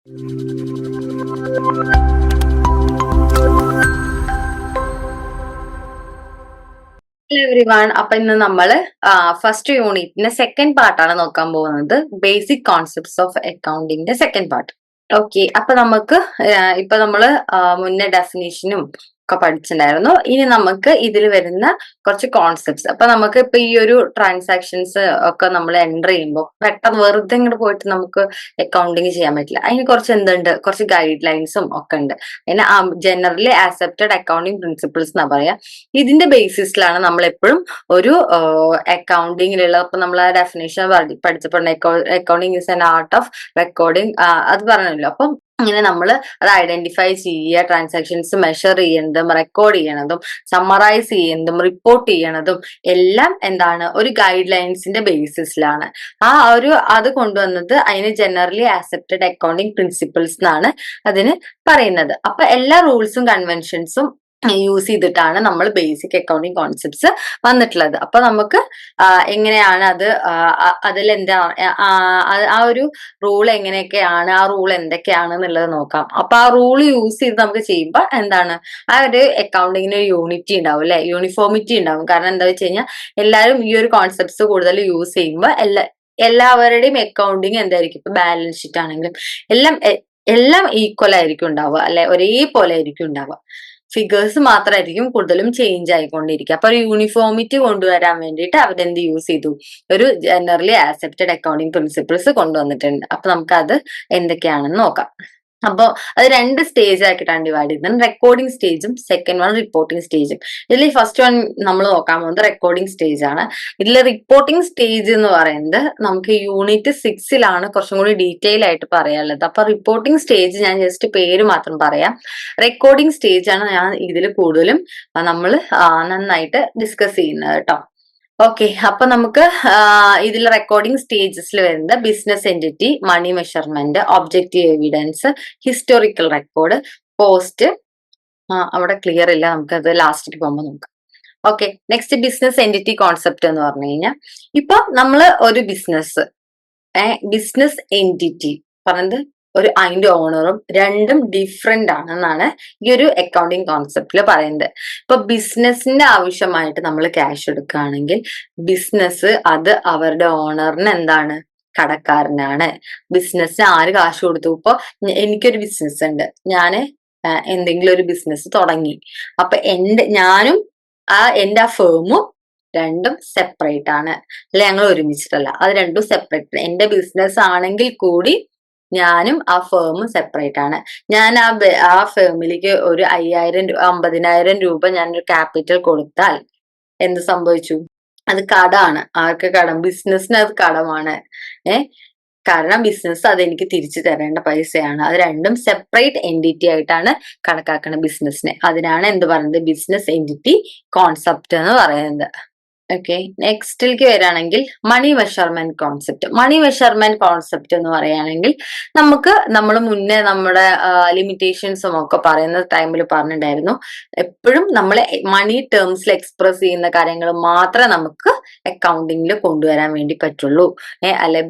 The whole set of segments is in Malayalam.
Every one. അപ്പൊ ഇന്ന് നമ്മള് ഫസ്റ്റ് യൂണിറ്റിന്റെ സെക്കൻഡ് പാർട്ടാണ് നോക്കാൻ പോകുന്നത്. ബേസിക് കോൺസെപ്റ്റ്സ് ഓഫ് അക്കൗണ്ടിങ്ങിന്റെ സെക്കൻഡ് പാർട്ട്. ഓക്കെ, അപ്പൊ നമുക്ക് ഇപ്പൊ നമ്മള് മുന്നേ ഡെഫിനേഷനും ഒക്കെ പഠിച്ചിട്ടുണ്ടായിരുന്നു. ഇനി നമുക്ക് ഇതിൽ വരുന്ന കുറച്ച് കോൺസെപ്റ്റ്സ്. അപ്പൊ നമുക്ക് ഇപ്പൊ ഈ ഒരു ട്രാൻസാക്ഷൻസ് ഒക്കെ നമ്മൾ എൻ്റർ ചെയ്യുമ്പോൾ പെട്ടെന്ന് വെറുതെ ഇങ്ങോട്ട് പോയിട്ട് നമുക്ക് അക്കൗണ്ടിങ് ചെയ്യാൻ പറ്റില്ല. അതിന് കുറച്ച് എന്തുണ്ട്, കുറച്ച് ഗൈഡ് ലൈൻസും ഒക്കെ ഉണ്ട്. അതിന് ജനറലി ആക്സെപ്റ്റഡ് അക്കൗണ്ടിങ് പ്രിൻസിപ്പിൾസ് എന്നാ പറയാ. ഇതിന്റെ ബേസിസിലാണ് നമ്മൾ എപ്പോഴും ഒരു അക്കൗണ്ടിങ്ങിലുള്ള, ഇപ്പൊ നമ്മൾ ആ ഡെഫിനേഷൻ പഠിച്ചപ്പോൾ accounting is an art of recording അത് പറഞ്ഞല്ലോ. അപ്പം ഇങ്ങനെ നമ്മൾ അത് ഐഡന്റിഫൈ ചെയ്യുക, ട്രാൻസാക്ഷൻസ് മെഷർ ചെയ്യുന്നതും റെക്കോർഡ് ചെയ്യണതും സമ്മറൈസ് ചെയ്യുന്നതും റിപ്പോർട്ട് ചെയ്യണതും എല്ലാം എന്താണ്, ഒരു ഗൈഡ് ലൈൻസിന്റെ ബേസിസിലാണ്. അത് കൊണ്ടുവന്നത് അതിന് ജനറലി ആക്സെപ്റ്റഡ് അക്കൗണ്ടിങ് പ്രിൻസിപ്പിൾസ് എന്നാണ് അതിന് പറയുന്നത്. അപ്പൊ എല്ലാ റൂൾസും കൺവെൻഷൻസും യൂസ് ചെയ്തിട്ടാണ് നമ്മൾ ബേസിക് അക്കൗണ്ടിങ് കോൺസെപ്റ്റ്സ് വന്നിട്ടുള്ളത്. അപ്പൊ നമുക്ക് എങ്ങനെയാണ് അതിലെന്താ ആ ഒരു റൂൾ എങ്ങനെയൊക്കെയാണ്, ആ റൂൾ എന്തൊക്കെയാണ് എന്നുള്ളത് നോക്കാം. അപ്പൊ ആ റൂൾ യൂസ് ചെയ്ത് നമുക്ക് ചെയ്യുമ്പോൾ എന്താണ്, ആ ഒരു അക്കൗണ്ടിങ്ങിന് ഒരു യൂണിറ്റി ഉണ്ടാവും അല്ലെ, യൂണിഫോമിറ്റി ഉണ്ടാവും. കാരണം എന്താ വെച്ച് കഴിഞ്ഞാൽ എല്ലാവരും ഈ ഒരു കോൺസെപ്റ്റ്സ് കൂടുതൽ യൂസ് ചെയ്യുമ്പോൾ എല്ലാവരുടെയും അക്കൗണ്ടിങ് എന്തായിരിക്കും, ഇപ്പൊ ബാലൻസ് ഷീറ്റ് ആണെങ്കിലും എല്ലാം ഈക്വൽ ആയിരിക്കും ഉണ്ടാവുക അല്ലെ, ഒരേപോലെ ആയിരിക്കും ഉണ്ടാവുക. ഫിഗേഴ്സ് മാത്രമായിരിക്കും കൂടുതലും ചേഞ്ച് ആയിക്കൊണ്ടിരിക്കുക. അപ്പൊ ഒരു യൂണിഫോമിറ്റി കൊണ്ടുവരാൻ വേണ്ടിയിട്ട് അവരെന്ത് യൂസ് ചെയ്തു, ഒരു ജനറലി ആക്സെപ്റ്റഡ് അക്കൗണ്ടിങ് പ്രിൻസിപ്പിൾസ് കൊണ്ടുവന്നിട്ടുണ്ട്. അപ്പൊ നമുക്ക് അത് എന്തൊക്കെയാണെന്ന് നോക്കാം. അപ്പൊ അത് രണ്ട് സ്റ്റേജ് ആക്കിയിട്ടാണ് ഡിവൈഡ് ചെയ്യുന്നത്. റെക്കോർഡിംഗ് സ്റ്റേജും സെക്കൻഡ് വൺ റിപ്പോർട്ടിംഗ് സ്റ്റേജും. ഇതിൽ ഫസ്റ്റ് വൺ നമ്മൾ നോക്കാൻ പോകുന്നത് റെക്കോർഡിംഗ് സ്റ്റേജ് ആണ്. ഇതിൽ റിപ്പോർട്ടിംഗ് സ്റ്റേജ് എന്ന് പറയുന്നത് നമുക്ക് യൂണിറ്റ് 6-ലാണ് കുറച്ചും കൂടി ഡീറ്റെയിൽ ആയിട്ട് പറയാനുള്ളത്. അപ്പൊ റിപ്പോർട്ടിംഗ് സ്റ്റേജ് ഞാൻ ജസ്റ്റ് പേര് മാത്രം പറയാം. റെക്കോർഡിംഗ് സ്റ്റേജ് ആണ് ഞാൻ ഇതിൽ കൂടുതലും നമ്മൾ നന്നായിട്ട് ഡിസ്കസ് ചെയ്യുന്നത് കേട്ടോ. ഓക്കെ, അപ്പൊ നമുക്ക് ഇതിൽ റെക്കോർഡിംഗ് സ്റ്റേജസിൽ വരുന്നത് business entity, money measurement, objective evidence, historical record, post. അവിടെ ക്ലിയർ ഇല്ല, നമുക്കത് ലാസ്റ്റിലേക്ക് പോകുമ്പോൾ നോക്കാം. Okay, next business entity concept എന്ന് പറഞ്ഞു കഴിഞ്ഞാൽ, ഇപ്പൊ നമ്മള് ഒരു ബിസിനസ് എൻറ്റിറ്റി പറഞ്ഞത് അതിന്റെ ഓണറും രണ്ടും ഡിഫറെന്റ് ആണെന്നാണ് ഈ ഒരു അക്കൗണ്ടിങ് കോൺസെപ്റ്റിൽ പറയുന്നത്. ഇപ്പൊ ബിസിനസിന്റെ ആവശ്യമായിട്ട് നമ്മൾ ക്യാഷ് എടുക്കുകയാണെങ്കിൽ ബിസിനസ് അത് അവരുടെ ഓണറിന് എന്താണ്, കടക്കാരനാണ്. ബിസിനസ്സിന് ആര് കാശ് കൊടുത്തു, ഇപ്പൊ എനിക്കൊരു ബിസിനസ് ഉണ്ട്, ഞാന് എന്തെങ്കിലും ഒരു ബിസിനസ് തുടങ്ങി. അപ്പൊ ഞാനും എന്റെ ആ ഫേമും രണ്ടും സെപ്പറേറ്റ് ആണ് അല്ലെ, ഞങ്ങൾ ഒരുമിച്ചിട്ടല്ല, അത് രണ്ടും സെപ്പറേറ്റ്. എന്റെ ബിസിനസ് ആണെങ്കിൽ കൂടി ഞാനും ആ ഫേമും സെപ്പറേറ്റ് ആണ്. ഞാൻ ആ ഫേമിലേക്ക് ഒരു 50,000 രൂപ ഞാനൊരു ക്യാപിറ്റൽ കൊടുത്താൽ എന്ത് സംഭവിച്ചു, അത് കടമാണ്. ആർക്ക് കടം, ബിസിനസ്സിന് അത് കടമാണ്. കാരണം ബിസിനസ് അതെനിക്ക് തിരിച്ചു തരേണ്ട പൈസയാണ്. അത് രണ്ടും സെപ്പറേറ്റ് എൻറ്റിറ്റി ആയിട്ടാണ് കണക്കാക്കുന്നത് ബിസിനസ്സിനെ. അതിനാണ് എന്ത് പറയുന്നത്, ബിസിനസ് എൻറ്റിറ്റി കോൺസെപ്റ്റ് എന്ന് പറയുന്നത്. ഓക്കെ, നെക്സ്റ്റിലേക്ക് വരികയാണെങ്കിൽ money measurement concept. Money measurement concept എന്ന് പറയുകയാണെങ്കിൽ നമ്മൾ മുന്നേ നമ്മുടെ ലിമിറ്റേഷൻസും ഒക്കെ പറയുന്ന ടൈമിൽ പറഞ്ഞിട്ടുണ്ടായിരുന്നു, എപ്പോഴും നമ്മൾ മണി ടേംസിൽ എക്സ്പ്രസ് ചെയ്യുന്ന കാര്യങ്ങൾ മാത്രമേ നമുക്ക് അക്കൗണ്ടിങ്ങിൽ കൊണ്ടുവരാൻ വേണ്ടി പറ്റുള്ളൂ. അല്ലെ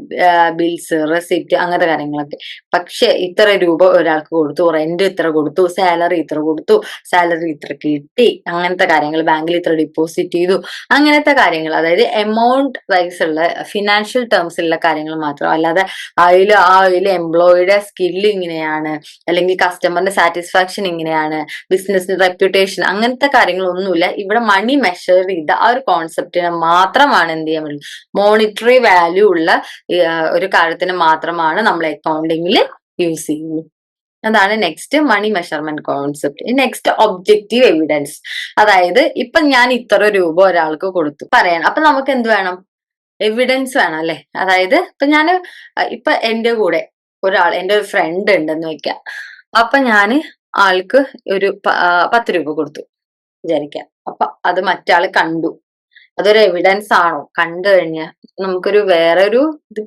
ബിൽസ്, റെസിപ്റ്റ്, അങ്ങനത്തെ കാര്യങ്ങളൊക്കെ. പക്ഷെ ഇത്ര രൂപ ഒരാൾക്ക് കൊടുത്തു, റെന്റ് ഇത്ര കൊടുത്തു, സാലറി ഇത്ര കൊടുത്തു, സാലറി ഇത്ര കിട്ടി, അങ്ങനത്തെ കാര്യങ്ങൾ, ബാങ്കിൽ ഇത്ര ഡെപ്പോസിറ്റ് ചെയ്തു, അങ്ങനത്തെ കാര്യങ്ങൾ, അതായത് എമൗണ്ട് വൈസ് ഉള്ള ഫിനാൻഷ്യൽ ടേംസിലുള്ള കാര്യങ്ങൾ മാത്രം. അല്ലാതെ അതിൽ എംപ്ലോയിയുടെ സ്കില്ല് ഇങ്ങനെയാണ്, അല്ലെങ്കിൽ കസ്റ്റമറിന്റെ സാറ്റിസ്ഫാക്ഷൻ ഇങ്ങനെയാണ്, ബിസിനസിന്റെ റെപ്യൂട്ടേഷൻ, അങ്ങനത്തെ കാര്യങ്ങളൊന്നുമില്ല. ഇവിടെ മണി മെഷർ ചെയ്ത ആ ഒരു കോൺസെപ്റ്റിനെ മാത്രമാണ് എന്ത് ചെയ്യാൻ പറ്റും, മോണിറ്ററി വാല്യൂ ഉള്ള ഒരു കാര്യത്തിന് മാത്രമാണ് നമ്മൾ അക്കൗണ്ടിങ്ങിൽ യൂസ് ചെയ്യുന്നത്. അതാണ് next money measurement concept. Next objective evidence. അതായത് ഇപ്പൊ ഞാൻ ഇത്ര രൂപ ഒരാൾക്ക് കൊടുത്തു പറയണം, അപ്പൊ നമുക്ക് എന്ത് വേണം, എവിഡൻസ് വേണം അല്ലെ. അതായത് ഇപ്പൊ എന്റെ കൂടെ എന്റെ ഒരു ഫ്രണ്ട് ഉണ്ടെന്ന് വെക്കാം. അപ്പൊ ഞാന് ആൾക്ക് ഒരു 10 രൂപ കൊടുത്തു വിചാരിക്കാം. അപ്പൊ അത് മറ്റാള് കണ്ടു, അതൊരു എവിഡൻസ് ആണോ? കണ്ടു കഴിഞ്ഞാൽ നമുക്കൊരു വേറൊരു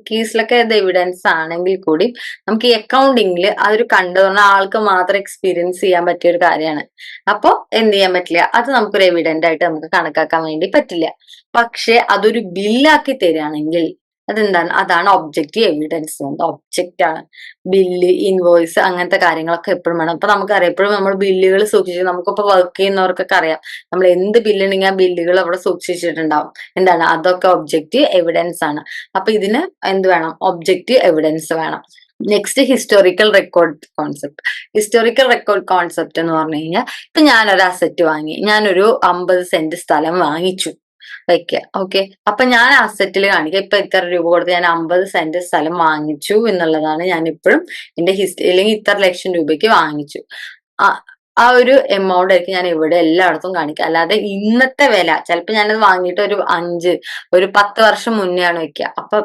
കേസിലൊക്കെ ഇത് എവിഡൻസ് ആണെങ്കിൽ കൂടി നമുക്ക് ഈ അക്കൗണ്ടിങ്ങിൽ അതൊരു കണ്ടു പറഞ്ഞ ആൾക്ക് മാത്രം എക്സ്പീരിയൻസ് ചെയ്യാൻ പറ്റിയ ഒരു കാര്യമാണ്. അപ്പൊ എന്ത് ചെയ്യാൻ പറ്റില്ല, അത് നമുക്കൊരു എവിഡന്റ് ആയിട്ട് നമുക്ക് കണക്കാക്കാൻ വേണ്ടി പറ്റില്ല. പക്ഷെ അതൊരു ബില്ലാക്കി തരികയാണെങ്കിൽ അതാണ് ഒബ്ജക്റ്റീവ് എവിഡൻസ്. ഒബ്ജക്റ്റ് ആണ്. ബില്ല്, ഇൻവോയ്സ് അങ്ങനത്തെ കാര്യങ്ങളൊക്കെ എപ്പോഴും വേണം. അപ്പൊ നമുക്കറിയാം എപ്പോഴും നമ്മൾ ബില്ലുകൾ സൂക്ഷിച്ച്, നമുക്കിപ്പോ വർക്ക് ചെയ്യുന്നവർക്കൊക്കെ അറിയാം, നമ്മൾ എന്ത് ബില്ലുണ്ടെങ്കിൽ ആ ബില്ലുകൾ അവിടെ സൂക്ഷിച്ചിട്ടുണ്ടാവും. അതൊക്കെ ഒബ്ജക്റ്റീവ് എവിഡൻസ് ആണ്. അപ്പൊ ഇതിന് എന്ത് വേണം? ഒബ്ജക്റ്റീവ് എവിഡൻസ് വേണം. Next historical record concept. Historical record concept എന്ന് പറഞ്ഞു കഴിഞ്ഞാൽ, ഇപ്പൊ ഞാനൊരു അസറ്റ് വാങ്ങി, ഞാനൊരു 50 സെന്റ് സ്ഥലം വാങ്ങിച്ചു വെക്കുക. ഓക്കെ, അപ്പൊ ഞാൻ അസറ്റിൽ കാണിക്കുക, ഇപ്പൊ ഇത്ര രൂപ കൊടുത്ത് ഞാൻ 50 സെന്റ് സ്ഥലം വാങ്ങിച്ചു എന്നുള്ളതാണ് ഞാൻ ഇപ്പോഴും എന്റെ ഹിസ്റ്ററി, അല്ലെങ്കിൽ ഇത്ര ലക്ഷം രൂപയ്ക്ക് വാങ്ങിച്ചു. ആ ഒരു എമൗണ്ട് ആയിരിക്കും ഞാൻ ഇവിടെ എല്ലായിടത്തും കാണിക്കുക. അല്ലാതെ ഇന്നത്തെ വില, ചിലപ്പോൾ ഞാനത് വാങ്ങിയിട്ട് ഒരു 10 വർഷം മുന്നേ ആണ് വെക്കുക. അപ്പൊ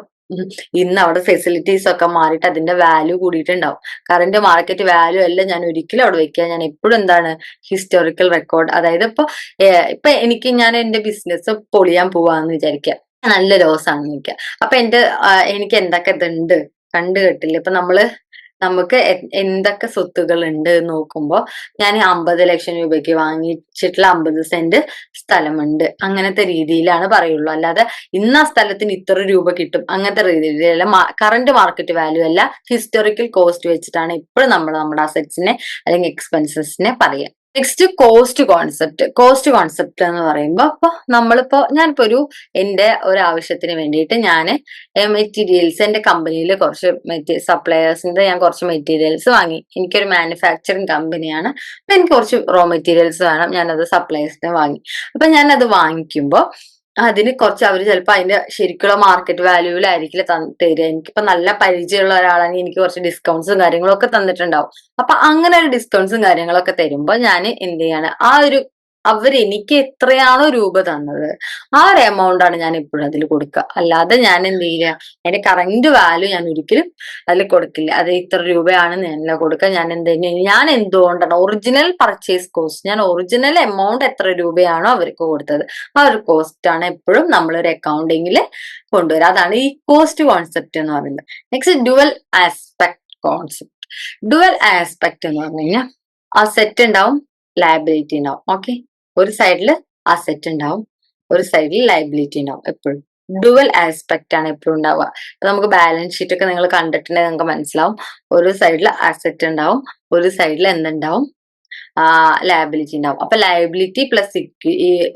ഇന്ന് അവിടെ ഫെസിലിറ്റീസ് ഒക്കെ മാറിയിട്ട് അതിന്റെ വാല്യൂ കൂടിയിട്ടുണ്ടാവും. കറന്റ് മാർക്കറ്റ് വാല്യൂ അല്ല ഞാൻ ഒരിക്കലും അവിടെ വെക്കുക. ഞാൻ എപ്പോഴും ഹിസ്റ്റോറിക്കൽ റെക്കോർഡ്. അതായത് ഇപ്പൊ ഞാൻ എന്റെ ബിസിനസ് പൊളിയാൻ പോവാന്ന് വിചാരിക്കുക, നല്ല ലോസ് ആണെന്ന് വെക്കുക. അപ്പൊ എനിക്ക് എന്തൊക്കെ ഇതുണ്ട് കണ്ടു കെട്ടില്ല. ഇപ്പൊ നമുക്ക് എന്തൊക്കെ സ്വത്തുകൾ ഉണ്ട് നോക്കുമ്പോ, ഞാൻ 50 ലക്ഷം രൂപയ്ക്ക് വാങ്ങിച്ചിട്ടുള്ള 50 സെന്റ് സ്ഥലമുണ്ട്, അങ്ങനത്തെ രീതിയിലാണ് പറയുള്ളൂ. അല്ലാതെ ഇന്ന് ആ സ്ഥലത്തിന് ഇത്ര രൂപ കിട്ടും അങ്ങനത്തെ രീതിയിലല്ല. കറന്റ് മാർക്കറ്റ് വാല്യൂ അല്ല, ഹിസ്റ്റോറിക്കൽ കോസ്റ്റ് വെച്ചിട്ടാണ് ഇപ്പോഴും നമ്മുടെ അസറ്റ്സിനെ അല്ലെങ്കിൽ എക്സ്പെൻസസിനെ പറയുക. Next cost concept. Cost concept എന്ന് പറയുമ്പോൾ, ഞാനിപ്പോ എന്റെ ഒരു ആവശ്യത്തിന് വേണ്ടിയിട്ട് ഞാൻ മെറ്റീരിയൽസ്, എന്റെ കമ്പനിയിൽ കുറച്ച് സപ്ലയേഴ്സിന്റെ ഞാൻ കുറച്ച് മെറ്റീരിയൽസ് വാങ്ങി. എനിക്കൊരു മാനുഫാക്ചറിങ് കമ്പനിയാണ്. അപ്പൊ എനിക്ക് കുറച്ച് റോ മെറ്റീരിയൽസ് വേണം, ഞാനത് സപ്ലയേഴ്സിന് വാങ്ങി. അപ്പൊ ഞാനത് വാങ്ങിക്കുമ്പോൾ അതിന് കുറച്ച് അവര് ചിലപ്പോ അതിന്റെ ശരിക്കുള്ള മാർക്കറ്റ് വാല്യൂവിലായിരിക്കില്ല തരിക. എനിക്കിപ്പോ നല്ല പരിചയമുള്ള ഒരാളാണെങ്കിൽ എനിക്ക് കുറച്ച് ഡിസ്കൗണ്ട്സും കാര്യങ്ങളും ഒക്കെ തന്നിട്ടുണ്ടാവും. അപ്പൊ അങ്ങനെ ഒരു ഡിസ്കൗണ്ട്സും കാര്യങ്ങളൊക്കെ തരുമ്പോ ഞാൻ എന്ത് ചെയ്യാണ്, അവരെനിക്ക് എത്രയാണോ രൂപ തന്നത് ആ ഒരു എമൗണ്ട് ആണ് ഞാൻ എപ്പോഴും അതിൽ കൊടുക്കുക. അല്ലാതെ ഞാൻ എന്ത് ചെയ്യുക, അതിന്റെ കറന്റ് വാല്യൂ ഞാൻ ഒരിക്കലും അതിൽ കൊടുക്കില്ല. അത് ഇത്ര രൂപയാണെന്ന് ഞാനല്ല കൊടുക്കുക. ഞാൻ എന്തുകൊണ്ടാണ് ഒറിജിനൽ പർച്ചേസ് കോസ്റ്റ്, ഞാൻ ഒറിജിനൽ എമൗണ്ട് എത്ര രൂപയാണോ അവർക്ക് കൊടുത്തത് ആ ഒരു കോസ്റ്റ് ആണ് എപ്പോഴും നമ്മളൊരു അക്കൗണ്ടിങ്ങിൽ കൊണ്ടുവരിക. അതാണ് ഈ കോസ്റ്റ് കോൺസെപ്റ്റ് എന്ന് പറയുന്നത്. Next dual aspect concept. Dual aspect എന്ന് പറഞ്ഞു കഴിഞ്ഞാൽ അസെറ്റ് ഉണ്ടാവും, ലയബിലിറ്റി ഉണ്ടാവും. ഓക്കെ, ഒരു സൈഡിൽ അസെറ്റ് ഉണ്ടാവും, ഒരു സൈഡിൽ ലയബിലിറ്റി ഉണ്ടാവും. എപ്പോഴും ഡുവൽ ആസ്പെക്ട് ആണ് എപ്പോഴും ഉണ്ടാവുക. നമുക്ക് ബാലൻസ് ഷീറ്റ് ഒക്കെ നിങ്ങൾ കണ്ടിട്ടുണ്ടെങ്കിൽ നിങ്ങൾക്ക് മനസ്സിലാവും. ഒരു സൈഡിൽ അസെറ്റ് ഉണ്ടാവും, ഒരു സൈഡിൽ എന്തുണ്ടാവും, ലയബിലിറ്റി ഉണ്ടാവും. അപ്പൊ ലയബിലിറ്റി പ്ലസ്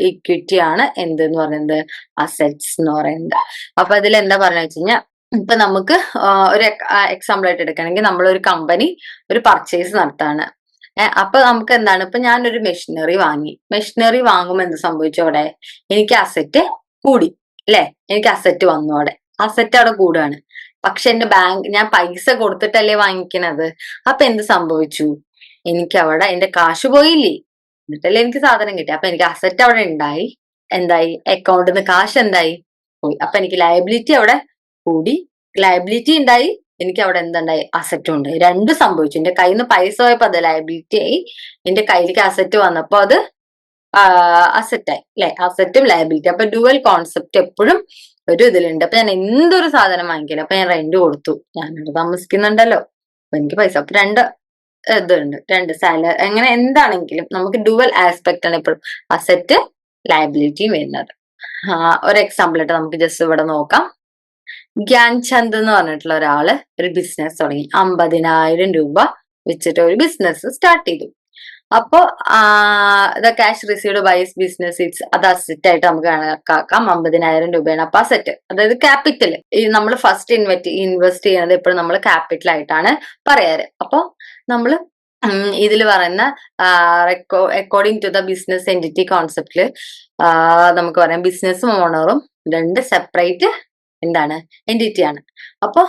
ഇക്വിറ്റി ആണ് എന്തെന്ന് പറയുന്നത്, അസെറ്റ്സ് എന്ന് പറയുന്നത്. അപ്പൊ അതിൽ എന്താ പറയുക വെച്ച് കഴിഞ്ഞാൽ, ഇപ്പൊ നമുക്ക് ഒരു എക്സാമ്പിൾ ആയിട്ട് എടുക്കുകയാണെങ്കിൽ, നമ്മളൊരു കമ്പനി ഒരു പർച്ചേസ് നടത്താണ്. അപ്പൊ നമുക്ക് ഇപ്പൊ ഞാനൊരു മെഷീനറി വാങ്ങി. മെഷീനറി വാങ്ങുമ്പോൾ എന്ത് സംഭവിച്ചു, അവിടെ എനിക്ക് അസെറ്റ് കൂടി അല്ലെ, എനിക്ക് അസെറ്റ് വന്നു, അവിടെ അസെറ്റ് അവിടെ കൂടുകയാണ്. പക്ഷെ ഞാൻ പൈസ കൊടുത്തിട്ടല്ലേ വാങ്ങിക്കണത്. അപ്പൊ എന്ത് സംഭവിച്ചു, എനിക്ക് അവിടെ എന്റെ കാശ് പോയില്ലേ, എന്നിട്ടല്ലേ എനിക്ക് സാധനം കിട്ടി. അപ്പൊ എനിക്ക് അസെറ്റ് അവിടെ ഉണ്ടായി, എന്തായി, അക്കൗണ്ടിൽ നിന്ന് കാശ് എന്തായി, പോയി. അപ്പൊ എനിക്ക് ലയബിലിറ്റി അവിടെ കൂടി, ലയബിലിറ്റി ഉണ്ടായി, എനിക്ക് അവിടെ എന്തുണ്ടായി, അസറ്റും ഉണ്ടായി. രണ്ടും സംഭവിച്ചു. എന്റെ കയ്യിൽ നിന്ന് പൈസ പോയപ്പോ അത് ലയബിലിറ്റി ആയി, എന്റെ കയ്യിലേക്ക് അസറ്റ് വന്നപ്പോ അത് അസറ്റായി അല്ലെ, അസറ്റും ലയബിലിറ്റി. അപ്പൊ ഡുവൽ കോൺസെപ്റ്റ് എപ്പോഴും ഒരു ഇതിലുണ്ട്. അപ്പൊ ഞാൻ എന്തൊരു സാധനം വാങ്ങിക്കില്ല, അപ്പൊ ഞാൻ റെന്റ് കൊടുത്തു, ഞാനിവിടെ താമസിക്കുന്നുണ്ടല്ലോ, അപ്പൊ എനിക്ക് പൈസ, അപ്പൊ ഇതുണ്ട്, രണ്ട് സാലറി, അങ്ങനെ എന്താണെങ്കിലും നമുക്ക് ഡുവൽ ആസ്പെക്ട് ആണ് എപ്പോഴും അസറ്റ് ലയബിലിറ്റിയും വരുന്നത്. ഒരു എക്സാമ്പിൾ ആയിട്ട് നമുക്ക് ജസ്റ്റ് ഇവിടെ നോക്കാം. ഗ്യാൻചന്ദ് എന്ന് പറഞ്ഞിട്ടുള്ള ഒരാള് ഒരു ബിസിനസ് തുടങ്ങി. 50,000 രൂപ വെച്ചിട്ട് ഒരു ബിസിനസ് സ്റ്റാർട്ട് ചെയ്തു. അപ്പോ the cash received by business it's, അത് അസറ്റ് ആയിട്ട് നമുക്ക് കണക്കാക്കാം. 50,000 രൂപയാണ് അപ്പൊ അസറ്റ്, അതായത് ക്യാപിറ്റൽ. നമ്മൾ ഫസ്റ്റ് ഇൻവെസ്റ്റ് ചെയ്യുന്നത് എപ്പോഴും നമ്മൾ ക്യാപിറ്റൽ ആയിട്ടാണ് പറയാറ്. അപ്പൊ നമ്മള് ഇതിൽ പറയുന്ന according to the business entity കോൺസെപ്റ്റില് നമുക്ക് പറയാം, ബിസിനസ് ഓണറും രണ്ട് സെപ്പറേറ്റ് എൻറ്റിറ്റി ആണ്. അപ്പോ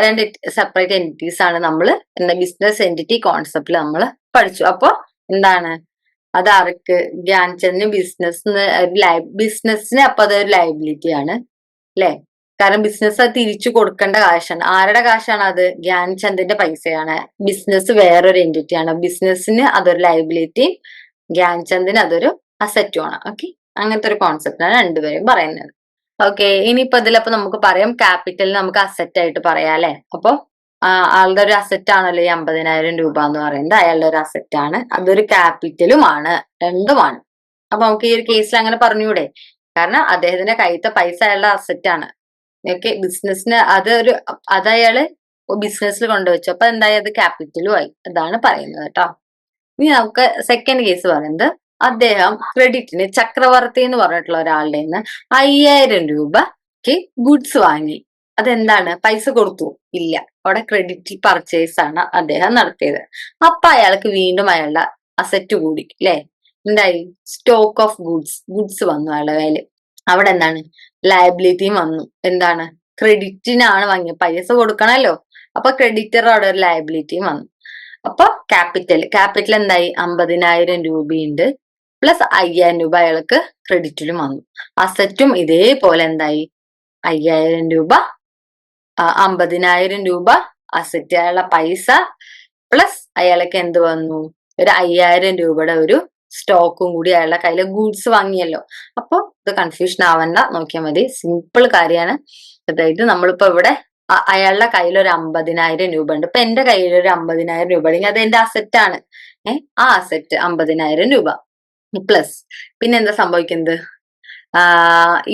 രണ്ട് സെപ്പറേറ്റ് എൻറ്റിറ്റീസ് ആണ് നമ്മൾ ബിസിനസ് എൻറ്റിറ്റി കോൺസെപ്റ്റിൽ നമ്മൾ പഠിച്ചു. അപ്പൊ അത് ആർക്ക്, ഗ്യാൻചന്ദിന് ബിസിനസ്സിന് അപ്പൊ അതൊരു ലയബിലിറ്റി ആണ് അല്ലെ. കാരണം ബിസിനസ് അത് തിരിച്ചു കൊടുക്കേണ്ട കാശാണ്. ആരുടെ കാശാണ് അത്, ഗ്യാൻചന്ദിന്റെ പൈസയാണ്. ബിസിനസ് വേറൊരു എൻറ്റിറ്റി ആണ്, ബിസിനസ്സിന് അതൊരു ലയബിലിറ്റി, ഗ്യാൻചന്ദിന് അതൊരു അസറ്റും ആണ്. ഓക്കെ, അങ്ങനത്തെ ഒരു കോൺസെപ്റ്റാണ് രണ്ടുപേരും പറയുന്നത്. ഓക്കെ, ഇനിയിപ്പോ ഇതിലപ്പോ നമുക്ക് പറയാം, ക്യാപിറ്റൽ നമുക്ക് അസറ്റ് ആയിട്ട് പറയാം അല്ലെ. അപ്പൊ ആളുടെ ഒരു അസറ്റ് ആണല്ലോ ഈ 50,000 രൂപ എന്ന് പറയുന്നത്, അയാളുടെ ഒരു അസറ്റ് ആണ്, അതൊരു ക്യാപിറ്റലുമാണ്, രണ്ടുമാണ്. അപ്പൊ നമുക്ക് ഈ ഒരു കേസിൽ അങ്ങനെ പറഞ്ഞൂടെ, കാരണം അദ്ദേഹത്തിന്റെ കയ്യിലത്തെ പൈസ അയാളുടെ അസറ്റ് ആണ്. ഓക്കെ. ബിസിനസിന് അത് അയാള് ബിസിനസ്സിൽ കൊണ്ടുവച്ചു. അപ്പൊ എന്തായി? അത് ക്യാപിറ്റലും ആയി. അതാണ് പറയുന്നത് കേട്ടോ. ഇനി നമുക്ക് സെക്കൻഡ് കേസ് പറയുന്നത്, അദ്ദേഹം ക്രെഡിറ്റിന് ചക്രവർത്തി എന്ന് പറഞ്ഞിട്ടുള്ള ഒരാളുടെ നിന്ന് 5000 രൂപക്ക് ഗുഡ്സ് വാങ്ങി. അതെന്താണ്? പൈസ കൊടുത്തു? ഇല്ല. അവിടെ ക്രെഡിറ്റ് പർച്ചേസ് ആണ് അദ്ദേഹം നടത്തിയത്. അപ്പൊ അയാൾക്ക് വീണ്ടും അയാളുടെ അസറ്റ് കൂടി അല്ലെ? എന്തായി? സ്റ്റോക്ക് ഓഫ് ഗുഡ്സ് വന്നു അയാളുടെ കയ്യില്. അവിടെ എന്താണ്? ലയബിലിറ്റിയും വന്നു. എന്താണ്? ക്രെഡിറ്റിനാണ് വാങ്ങിയത്, പൈസ കൊടുക്കണല്ലോ. അപ്പൊ ക്രെഡിറ്റർ അവിടെ ഒരു ലയബിലിറ്റിയും വന്നു. അപ്പൊ ക്യാപിറ്റൽ എന്തായി? 50,000 രൂപയുണ്ട്, പ്ലസ് 5000 രൂപ അയാൾക്ക് ക്രെഡിറ്റിലും വന്നു. അസറ്റും ഇതേപോലെ എന്തായി? 5000 രൂപ, 50,000 രൂപ അസറ്റ്, അയാളുടെ പൈസ, പ്ലസ് അയാൾക്ക് എന്ത് വന്നു? ഒരു 5000 രൂപയുടെ ഒരു സ്റ്റോക്കും കൂടി അയാളുടെ കയ്യില് ഗൂഡ്സ് വാങ്ങിയല്ലോ. അപ്പൊ ഇത് കൺഫ്യൂഷൻ ആവണ്ട, നോക്കിയാൽ മതി. സിമ്പിൾ കാര്യമാണ്. അതായത് നമ്മളിപ്പോ ഇവിടെ അയാളുടെ കയ്യിൽ ഒരു 50,000 രൂപ ഉണ്ട്. ഇപ്പൊ എന്റെ കയ്യിൽ ഒരു 50,000 രൂപ ഉണ്ടെങ്കിൽ അത് എന്റെ അസറ്റ് ആണ്. ആ അസറ്റ് 50,000 രൂപ പ്ലസ് പിന്നെ എന്താ സംഭവിക്കുന്നത്?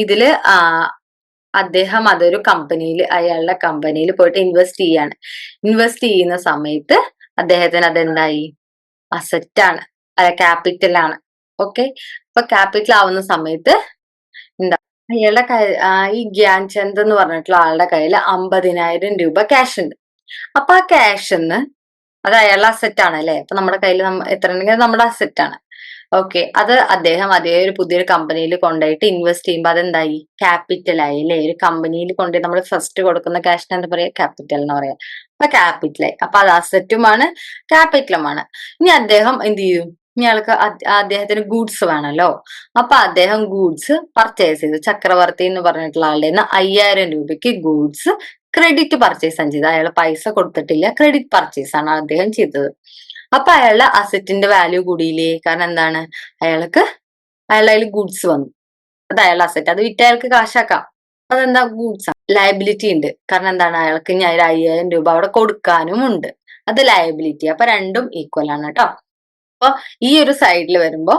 ഇതില് അദ്ദേഹം അതൊരു അയാളുടെ കമ്പനിയിൽ പോയിട്ട് ഇൻവെസ്റ്റ് ചെയ്യാണ്. ഇൻവെസ്റ്റ് ചെയ്യുന്ന സമയത്ത് അദ്ദേഹത്തിന് അതെന്തായി? അസറ്റാണ്, ക്യാപിറ്റൽ ആണ്. ഓക്കെ. അപ്പൊ ക്യാപിറ്റൽ ആവുന്ന സമയത്ത് എന്താ? അയാളുടെ ഈ ഗ്യാൻചന്ദ് എന്ന് പറഞ്ഞിട്ടുള്ള ആളുടെ കയ്യിൽ 50,000 രൂപ ക്യാഷ് ഉണ്ട്. അപ്പൊ ആ ക്യാഷ് അത് അയാളുടെ അസറ്റ് ആണ് അല്ലെ? അപ്പൊ നമ്മുടെ കയ്യിൽ എത്ര ഉണ്ടെങ്കിൽ നമ്മുടെ അസറ്റ് ആണ്. ഓക്കെ. അത് അദ്ദേഹം അതേ ഒരു പുതിയൊരു കമ്പനിയിൽ കൊണ്ടുപോയിട്ട് ഇൻവെസ്റ്റ് ചെയ്യുമ്പോൾ അതെന്തായി? ക്യാപിറ്റൽ ആയി അല്ലെ? ഒരു കമ്പനിയിൽ കൊണ്ടുപോയി നമ്മൾ ഫസ്റ്റ് കൊടുക്കുന്ന ക്യാഷിന് എന്താ പറയാ? ക്യാപിറ്റൽ എന്ന് പറയാം. അപ്പൊ ക്യാപിറ്റലായി. അപ്പൊ അത് അസറ്റുമാണ് ക്യാപിറ്റലുമാണ്. ഇനി അദ്ദേഹം എന്ത് ചെയ്യും? ഇയാൾക്ക് അദ്ദേഹത്തിന് ഗൂഡ്സ് വേണമല്ലോ. അപ്പൊ അദ്ദേഹം ഗൂഡ്സ് പർച്ചേസ് ചെയ്തു. ചക്രവർത്തി എന്ന് പറഞ്ഞിട്ടുള്ള ആളുടെ 5000 രൂപയ്ക്ക് ഗൂഡ്സ് ക്രെഡിറ്റ് പർച്ചേസ് ആണ് ചെയ്തത്. അയാൾ പൈസ കൊടുത്തിട്ടില്ല, ക്രെഡിറ്റ് പർച്ചേസ് ആണ് അദ്ദേഹം ചെയ്തത്. അപ്പൊ അയാളുടെ അസറ്റിന്റെ വാല്യൂ കൂടിയില്ലേ? കാരണം എന്താണ്? അയാളുടെ കയ്യിൽ ഗുഡ്സ് വന്നു. അത് അയാളുടെ അസറ്റ്, അത് വിറ്റ് അയാൾക്ക് കാശാക്കാം. അതെന്താ? ഗുഡ്സ് ആണ്. ലയബിലിറ്റി ഉണ്ട്. കാരണം എന്താണ്? അയാൾക്ക് ഇനി 5000 രൂപ അവിടെ കൊടുക്കാനും ഉണ്ട്. അത് ലയബിലിറ്റി. അപ്പൊ രണ്ടും ഈക്വൽ ആണ് കേട്ടോ. അപ്പൊ ഈ ഒരു സൈഡിൽ വരുമ്പോ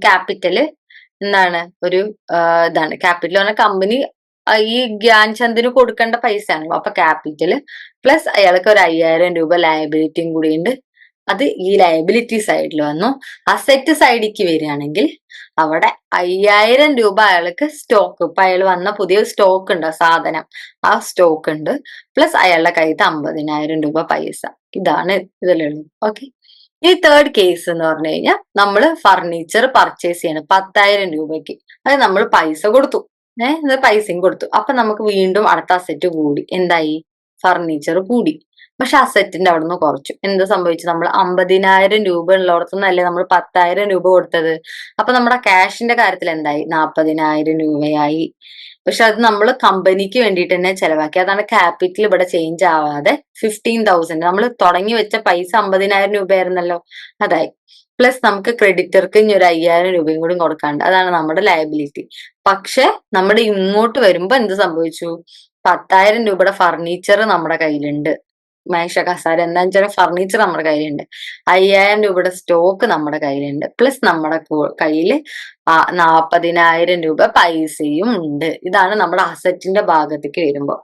ക്യാപിറ്റല് എന്താണ്? ഒരു ഇതാണ്. ക്യാപിറ്റൽ പറഞ്ഞ കമ്പനി ഈ ഗ്യാൻചന്ദിന് കൊടുക്കേണ്ട പൈസ ആണല്ലോ. അപ്പൊ ക്യാപിറ്റല് പ്ലസ് അയാൾക്ക് ഒരു 5000 രൂപ ലയബിലിറ്റിയും കൂടിയുണ്ട്. അത് ഈ ലയബിലിറ്റി സൈഡിൽ വന്നു. അസറ്റ് സൈഡിലേക്ക് വരികയാണെങ്കിൽ അവിടെ 5000 രൂപ അയാൾക്ക് സ്റ്റോക്ക്, ഇപ്പൊ അയാൾ വന്ന പുതിയ സ്റ്റോക്ക് ഉണ്ട്, സാധനം, ആ സ്റ്റോക്ക് ഉണ്ട്, പ്ലസ് അയാളുടെ കയ്യിൽ 50,000 രൂപ പൈസ. ഇതാണ് ഇതിലുള്ളത്. ഓക്കെ. ഈ തേർഡ് കേസ് എന്ന് പറഞ്ഞു കഴിഞ്ഞാൽ നമ്മള് ഫർണിച്ചർ പർച്ചേസ് ചെയ്യണം 10,000 രൂപയ്ക്ക്. അത് നമ്മൾ പൈസ കൊടുത്തു. പൈസയും കൊടുത്തു. അപ്പൊ നമുക്ക് വീണ്ടും അടുത്ത അസറ്റ് കൂടി. എന്തായി? ഫർണിച്ചർ കൂടി. പക്ഷെ അസറ്റിന്റെ അവിടെ നിന്ന് കുറച്ചു. എന്ത് സംഭവിച്ചു? നമ്മൾ 50,000 രൂപ ഉള്ളിടത്തുനിന്നല്ലേ നമ്മൾ 10,000 രൂപ കൊടുത്തത്. അപ്പൊ നമ്മുടെ ക്യാഷിന്റെ കാര്യത്തിൽ എന്തായി? 40,000 രൂപയായി. പക്ഷെ അത് നമ്മൾ കമ്പനിക്ക് വേണ്ടിയിട്ട് തന്നെ ചെലവാക്കി. അതാണ് ക്യാപിറ്റൽ ഇവിടെ ചേഞ്ച് ആവാതെ 15,000. നമ്മൾ തുടങ്ങി വെച്ച പൈസ 50,000 രൂപയായിരുന്നല്ലോ, അതായി. പ്ലസ് നമുക്ക് ക്രെഡിറ്റർക്ക് ഇനി ഒരു 5000 രൂപയും കൂടി കൊടുക്കാണ്ട്. അതാണ് നമ്മുടെ ലയബിലിറ്റി. പക്ഷെ നമ്മുടെ ഇങ്ങോട്ട് വരുമ്പോ എന്ത് സംഭവിച്ചു? 10,000 രൂപയുടെ ഫർണിച്ചർ നമ്മുടെ കയ്യിലുണ്ട്. മേശ, കസാര, എന്താണെന്ന് വെച്ചാൽ ഫർണിച്ചർ നമ്മുടെ കയ്യിലുണ്ട്. 5000 രൂപയുടെ സ്റ്റോക്ക് നമ്മുടെ കയ്യിലുണ്ട്. പ്ലസ് നമ്മുടെ കയ്യിൽ 40,000 രൂപ പൈസയും ഉണ്ട്. ഇതാണ് നമ്മുടെ അസറ്റിന്റെ ഭാഗത്തേക്ക് വരുമ്പോ.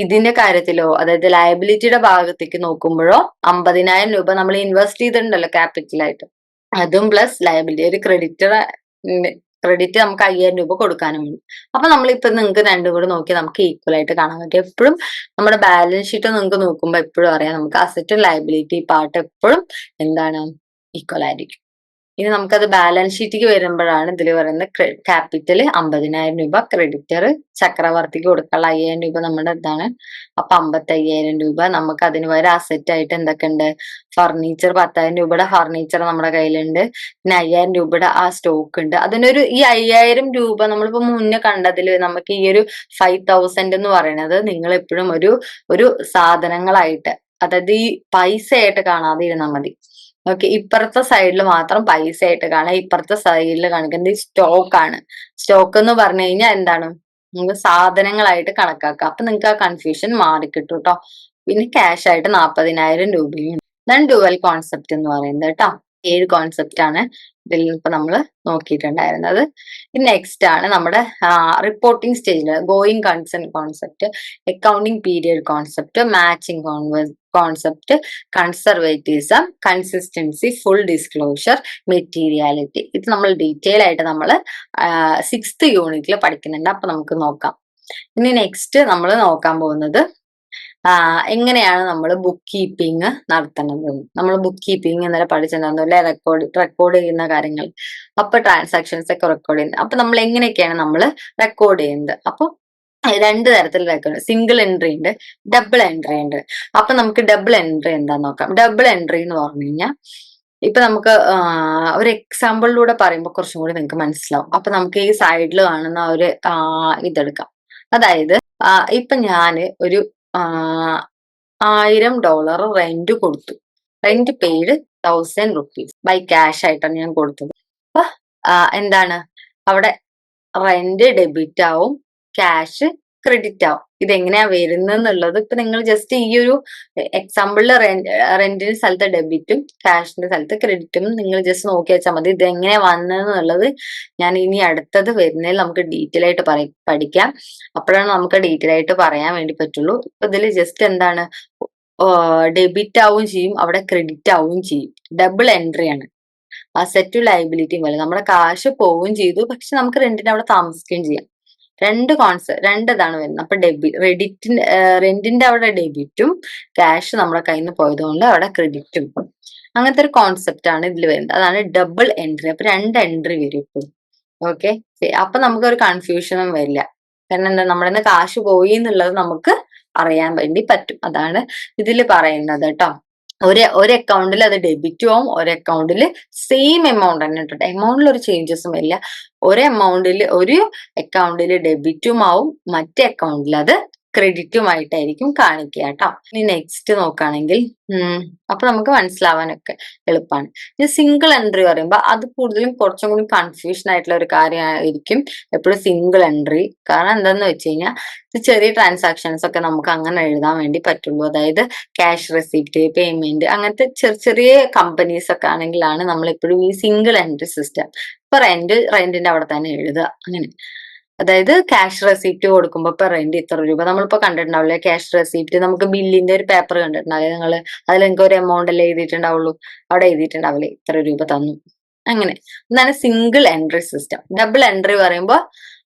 ഇതിന്റെ കാര്യത്തിലോ, അതായത് ലയബിലിറ്റിയുടെ ഭാഗത്തേക്ക് നോക്കുമ്പോഴോ 50,000 രൂപ നമ്മൾ ഇൻവെസ്റ്റ് ചെയ്തിട്ടുണ്ടല്ലോ ക്യാപിറ്റലായിട്ട്, അതും പ്ലസ് ലയബിലിറ്റി, ഒരു ക്രെഡിറ്റ് നമുക്ക് 5000 രൂപ കൊടുക്കാനുമുണ്ട്. അപ്പൊ നമ്മളിപ്പോ നിങ്ങൾക്ക് രണ്ടും കൂടെ നോക്കി നമുക്ക് ഈക്വൽ ആയിട്ട് കാണാൻ പറ്റും. എപ്പോഴും നമ്മുടെ ബാലൻസ് ഷീറ്റ് നിങ്ങൾക്ക് നോക്കുമ്പോൾ എപ്പോഴും അറിയാം, നമുക്ക് അസറ്റും ലയബിലിറ്റി പാർട്ട് എപ്പോഴും എന്താണ്? ഈക്വൽ ആയിരിക്കും. ഇനി നമുക്കത് ബാലൻസ് ഷീറ്റിലേക്ക് വരുമ്പോഴാണ് ഇതിൽ പറയുന്നത് ക്യാപിറ്റൽ 50,000 രൂപ, ക്രെഡിറ്റർ ചക്രവർത്തിക്ക് കൊടുക്കാനുള്ള 5000 രൂപ നമ്മുടെ ഇതാണ്. അപ്പൊ 55,000 രൂപ നമുക്ക് അതിന് പകരം അസറ്റ് ആയിട്ട് എന്തൊക്കെ ഉണ്ട്? ഫർണിച്ചർ, 10,000 രൂപയുടെ ഫർണിച്ചർ നമ്മുടെ കയ്യിലുണ്ട്. പിന്നെ 5000 രൂപയുടെ ആ സ്റ്റോക്ക് ഉണ്ട്. അതിനൊരു ഈ 5000 രൂപ നമ്മളിപ്പോ മുന്നേ കണ്ടതിൽ നമുക്ക് ഈ ഒരു 5,000 എന്ന് പറയുന്നത് നിങ്ങൾ എപ്പോഴും ഒരു സാധനങ്ങളായിട്ട്, അതായത് ഈ പൈസ ആയിട്ട് കാണാതെ ഇരുന്നാൽ മതി. ഓക്കെ. ഇപ്പുറത്തെ സൈഡിൽ മാത്രം പൈസ ആയിട്ട് കാണാം, ഇപ്പുറത്തെ സൈഡിൽ കാണിക്കുന്നത് സ്റ്റോക്ക് ആണ്. സ്റ്റോക്ക് എന്ന് പറഞ്ഞു കഴിഞ്ഞാൽ എന്താണ്? നമുക്ക് സാധനങ്ങളായിട്ട് കണക്കാക്കാം. അപ്പൊ നിങ്ങൾക്ക് ആ കൺഫ്യൂഷൻ മാറിക്കിട്ടും കേട്ടോ. പിന്നെ ക്യാഷ് ആയിട്ട് 40,000 രൂപയും. ഇതാണ് ഡുവൽ കോൺസെപ്റ്റ് എന്ന് പറയുന്നത് കേട്ടോ. 7 കോൺസെപ്റ്റ് ആണ്. ഇതിൽ ഇപ്പൊ നമ്മൾ നോക്കിയിട്ടുണ്ടായിരുന്നത്. നെക്സ്റ്റ് ആണ് നമ്മുടെ റിപ്പോർട്ടിംഗ് സ്റ്റേജിൽ going concern concept, accounting period concept, matching concept, conservatism, consistency, full disclosure, materiality. ഇത് നമ്മൾ ഡീറ്റെയിൽ ആയിട്ട് നമ്മൾ 6th യൂണിറ്റിൽ പഠിക്കുന്നുണ്ട്. അപ്പൊ നമുക്ക് നോക്കാം. ഇനി നെക്സ്റ്റ് നമ്മൾ നോക്കാൻ പോകുന്നത് എങ്ങനെയാണ് നമ്മൾ ബുക്ക് കീപ്പിംഗ് നടത്തുന്നത്. നമ്മൾ ബുക്ക് കീപ്പിംഗ് ഇന്നലെ പഠിച്ചിട്ടുണ്ടായിരുന്നു അല്ലെ, റെക്കോർഡ് ചെയ്യുന്ന കാര്യങ്ങൾ. അപ്പൊ ട്രാൻസാക്ഷൻസ് ഒക്കെ റെക്കോർഡ് ചെയ്യുന്നത്. അപ്പൊ നമ്മൾ എങ്ങനെയൊക്കെയാണ് നമ്മൾ റെക്കോർഡ് ചെയ്യുന്നത്? അപ്പൊ 2 തരത്തിൽ റെക്കോർഡ്, സിംഗിൾ എൻട്രി ഉണ്ട്, ഡബിൾ എൻട്രി ഉണ്ട്. അപ്പൊ നമുക്ക് ഡബിൾ എൻട്രി എന്താന്ന് നോക്കാം. ഡബിൾ എൻട്രി എന്ന് പറഞ്ഞു കഴിഞ്ഞാൽ ഇപ്പൊ നമുക്ക് ഒരു എക്സാമ്പിളിലൂടെ പറയുമ്പോൾ കുറച്ചും കൂടി നിങ്ങൾക്ക് മനസ്സിലാവും. അപ്പൊ നമുക്ക് ഈ സൈഡിൽ കാണുന്ന ഒരു ഇതെടുക്കാം. അതായത് ഇപ്പൊ ഞാന് ഒരു $1000 റെന്റ് കൊടുത്തു. Rent paid 1000 rupees by cash ആയിട്ടാണ് ഞാൻ കൊടുത്തത്. അപ്പൊ എന്താണ് അവിടെ റെന്റ് ഡെബിറ്റ് ആവും, ക്യാഷ് ക്രെഡിറ്റ് ആവും. ഇതെങ്ങനെയാ വരുന്നെന്നുള്ളത് ഇപ്പൊ നിങ്ങൾ ജസ്റ്റ് ഈ ഒരു എക്സാമ്പിളിൽ റെന്റിന്റെ സ്ഥലത്ത് ഡെബിറ്റും ക്യാഷിന്റെ സ്ഥലത്ത് ക്രെഡിറ്റും നിങ്ങൾ ജസ്റ്റ് നോക്കി വെച്ചാൽ മതി. ഇത് എങ്ങനെയാ വന്നതെന്നുള്ളത് ഞാൻ ഇനി അടുത്തത് വരുന്നതിൽ നമുക്ക് ഡീറ്റെയിൽ ആയിട്ട് പഠിക്കാം. അപ്പോഴാണ് നമുക്ക് ഡീറ്റെയിൽ ആയിട്ട് പറയാൻ വേണ്ടി പറ്റുള്ളൂ. ഇപ്പൊ ഇതിൽ ജസ്റ്റ് എന്താണ്, ഡെബിറ്റ് ആവുകയും ചെയ്യും, അവിടെ ക്രെഡിറ്റ് ആവുകയും ചെയ്യും. ഡബിൾ എൻട്രി ആണ്. അസറ്റും ലയബിലിറ്റിയും പോലെ നമ്മുടെ കാശ് പോവുകയും ചെയ്തു, പക്ഷെ നമുക്ക് റെന്റിന് അവിടെ താമസിക്കുകയും ചെയ്യാം. രണ്ട് ഇതാണ് വരുന്നത്. അപ്പൊ റെന്റിന്റെ അവിടെ ഡെബിറ്റും ക്യാഷ് നമ്മുടെ കയ്യിൽ നിന്ന് പോയതുകൊണ്ട് അവിടെ ക്രെഡിറ്റും. അങ്ങനത്തെ ഒരു കോൺസെപ്റ്റ് ആണ് ഇതിൽ വരുന്നത്. അതാണ് ഡബിൾ എൻട്രി. അപ്പൊ 2 എൻട്രി വരും ഇപ്പോഴും. ഓക്കെ, അപ്പൊ നമുക്കൊരു കൺഫ്യൂഷനും വരില്ല. കാരണം എന്താ, നമ്മുടെ നിന്ന് കാശ് പോയി എന്നുള്ളത് നമുക്ക് അറിയാൻ വേണ്ടി പറ്റും. അതാണ് ഇതിൽ പറയുന്നത് കേട്ടോ. ഒരു അക്കൗണ്ടിൽ അത് ഡെബിറ്റും ആവും, ഒരു അക്കൗണ്ടിൽ സെയിം എമൗണ്ട് തന്നെ ഇട്ടിട്ട് എമൗണ്ടിൽ ഒരു ചേഞ്ചസും ഇല്ല. ഒരു അക്കൗണ്ടിൽ ഡെബിറ്റും ആവും, മറ്റേ അക്കൗണ്ടിൽ അത് ക്രെഡിറ്റുമായിട്ടായിരിക്കും കാണിക്കുക കേട്ടോ. ഇനി നെക്സ്റ്റ് നോക്കുകയാണെങ്കിൽ അപ്പൊ നമുക്ക് മനസ്സിലാവാനൊക്കെ എളുപ്പമാണ്. ഇനി സിംഗിൾ എൻട്രി പറയുമ്പോൾ അത് കൂടുതലും കുറച്ചും കൂടി കൺഫ്യൂഷൻ ആയിട്ടുള്ള ഒരു കാര്യമായിരിക്കും എപ്പോഴും സിംഗിൾ എൻട്രി. കാരണം എന്താന്ന് വെച്ച് കഴിഞ്ഞാൽ ഇത് ചെറിയ ട്രാൻസാക്ഷൻസ് ഒക്കെ നമുക്ക് അങ്ങനെ എഴുതാൻ വേണ്ടി പറ്റുള്ളൂ. അതായത് ക്യാഷ് റെസിപ്റ്റ്, പേയ്മെന്റ്, അങ്ങനത്തെ ചെറിയ ചെറിയ കമ്പനീസ് ഒക്കെ ആണെങ്കിലാണ് നമ്മൾ എപ്പോഴും ഈ സിംഗിൾ എൻട്രി സിസ്റ്റം. ഇപ്പൊ റെന്റിന്റെ അവിടെ തന്നെ എഴുതുക അങ്ങനെ. അതായത് ക്യാഷ് റെസിപ്റ്റ് കൊടുക്കുമ്പോൾ ഇപ്പൊ റെന്റ് ഇത്ര രൂപ നമ്മളിപ്പോ കണ്ടിട്ടുണ്ടാവില്ലേ, ക്യാഷ് റെസിപ്റ്റ് നമുക്ക് ബില്ലിന്റെ ഒരു പേപ്പർ കണ്ടിട്ടുണ്ടാവില്ലേ നിങ്ങൾ, അതിൽ നിങ്ങൾക്ക് ഒരു എമൗണ്ട് അല്ലേ എഴുതിയിട്ടുണ്ടാവുള്ളൂ, അവിടെ എഴുതിയിട്ടുണ്ടാവില്ലേ ഇത്ര രൂപ തന്നു. അങ്ങനെ എന്നാണ് single entry system. Double entry പറയുമ്പോൾ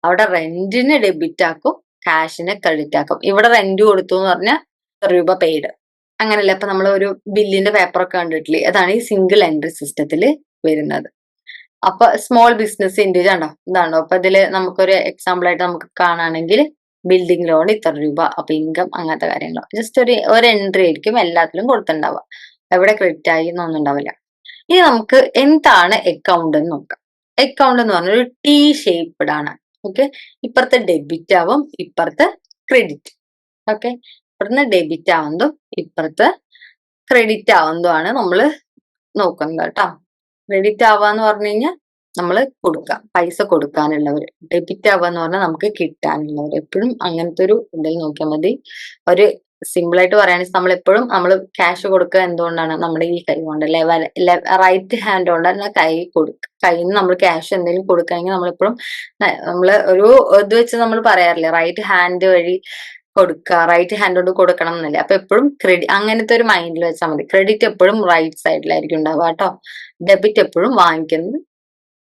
അവിടെ റെന്റിന് ഡെബിറ്റ് ആക്കും, ക്യാഷിനെ ക്രെഡിറ്റ് ആക്കും. ഇവിടെ റെന്റ് കൊടുത്തു എന്ന് പറഞ്ഞാൽ ഇത്ര രൂപ പെയ്ഡ്, അങ്ങനെയല്ല. ഇപ്പൊ നമ്മൾ ഒരു ബില്ലിന്റെ പേപ്പർ ഒക്കെ കണ്ടിട്ടില്ലേ, അതാണ് ഈ സിംഗിൾ എൻട്രി സിസ്റ്റത്തിൽ വരുന്നത്. അപ്പൊ സ്മോൾ ബിസിനസ് ഇൻഡിവിജ്വൽ ഉണ്ടോ, ഇതാണോ. അപ്പൊ ഇതില് നമുക്കൊരു എക്സാമ്പിൾ ആയിട്ട് നമുക്ക് കാണുകയാണെങ്കിൽ ബിൽഡിംഗ് ലോൺ ഇത്ര രൂപ, അപ്പൊ ഇൻകം, അങ്ങനത്തെ കാര്യങ്ങൾ ജസ്റ്റ് ഒരു എൻട്രി ആയിരിക്കും എല്ലാത്തിലും കൊടുത്തിട്ടുണ്ടാവുക. എവിടെ ക്രെഡിറ്റ് ആയി എന്നൊന്നും ഉണ്ടാവില്ല. ഇനി നമുക്ക് എന്താണ് അക്കൗണ്ട് എന്ന് നോക്കാം. അക്കൗണ്ട് എന്ന് പറഞ്ഞാൽ ഒരു ടി ഷേപ്ഡ് ആണ്. ഓക്കെ, ഇപ്പുറത്ത് ഡെബിറ്റ് ആവും, ഇപ്പുറത്ത് ക്രെഡിറ്റ്. ഓക്കെ, ഇപ്പുറത്ത് ഡെബിറ്റ് ആവുന്നതും ഇപ്പുറത്ത് ക്രെഡിറ്റ് ആവുന്നതുമാണ് നമ്മൾ നോക്കുന്നത് കേട്ടോ. ക്രെഡിറ്റ് ആവാന്ന് പറഞ്ഞു കഴിഞ്ഞാൽ നമ്മൾ കൊടുക്കാം, പൈസ കൊടുക്കാനുള്ളവർ. ഡെബിറ്റ് ആവാന്ന് പറഞ്ഞാൽ നമുക്ക് കിട്ടാനുള്ളവർ. എപ്പോഴും അങ്ങനത്തെ ഒരു ഇതിൽ നോക്കിയാൽ മതി. ഒരു സിമ്പിൾ ആയിട്ട് പറയുകയാണെങ്കിൽ നമ്മൾ എപ്പോഴും ക്യാഷ് കൊടുക്കുക എന്തുകൊണ്ടാണ്, നമ്മുടെ ഈ കൈ കൊണ്ട് റൈറ്റ് ഹാൻഡ് കൊണ്ടാണ് കയ്യിൽ നിന്ന് നമ്മൾ ക്യാഷ് എന്തെങ്കിലും കൊടുക്കുകയാണെങ്കിൽ നമ്മളെപ്പോഴും ഒരു ഇത് വെച്ച് നമ്മൾ പറയാറില്ലേ, റൈറ്റ് ഹാൻഡ് വഴി കൊടുക്കുക, റൈറ്റ് ഹാൻഡ് കൊണ്ട് കൊടുക്കണം എന്നല്ലേ. അപ്പൊ എപ്പോഴും അങ്ങനത്തെ ഒരു മൈൻഡിൽ വെച്ചാൽ മതി. ക്രെഡിറ്റ് എപ്പോഴും റൈറ്റ് സൈഡിലായിരിക്കും ഉണ്ടാവുക കേട്ടോ. ഡെബിറ്റ് എപ്പോഴും വാങ്ങിക്കുന്നത്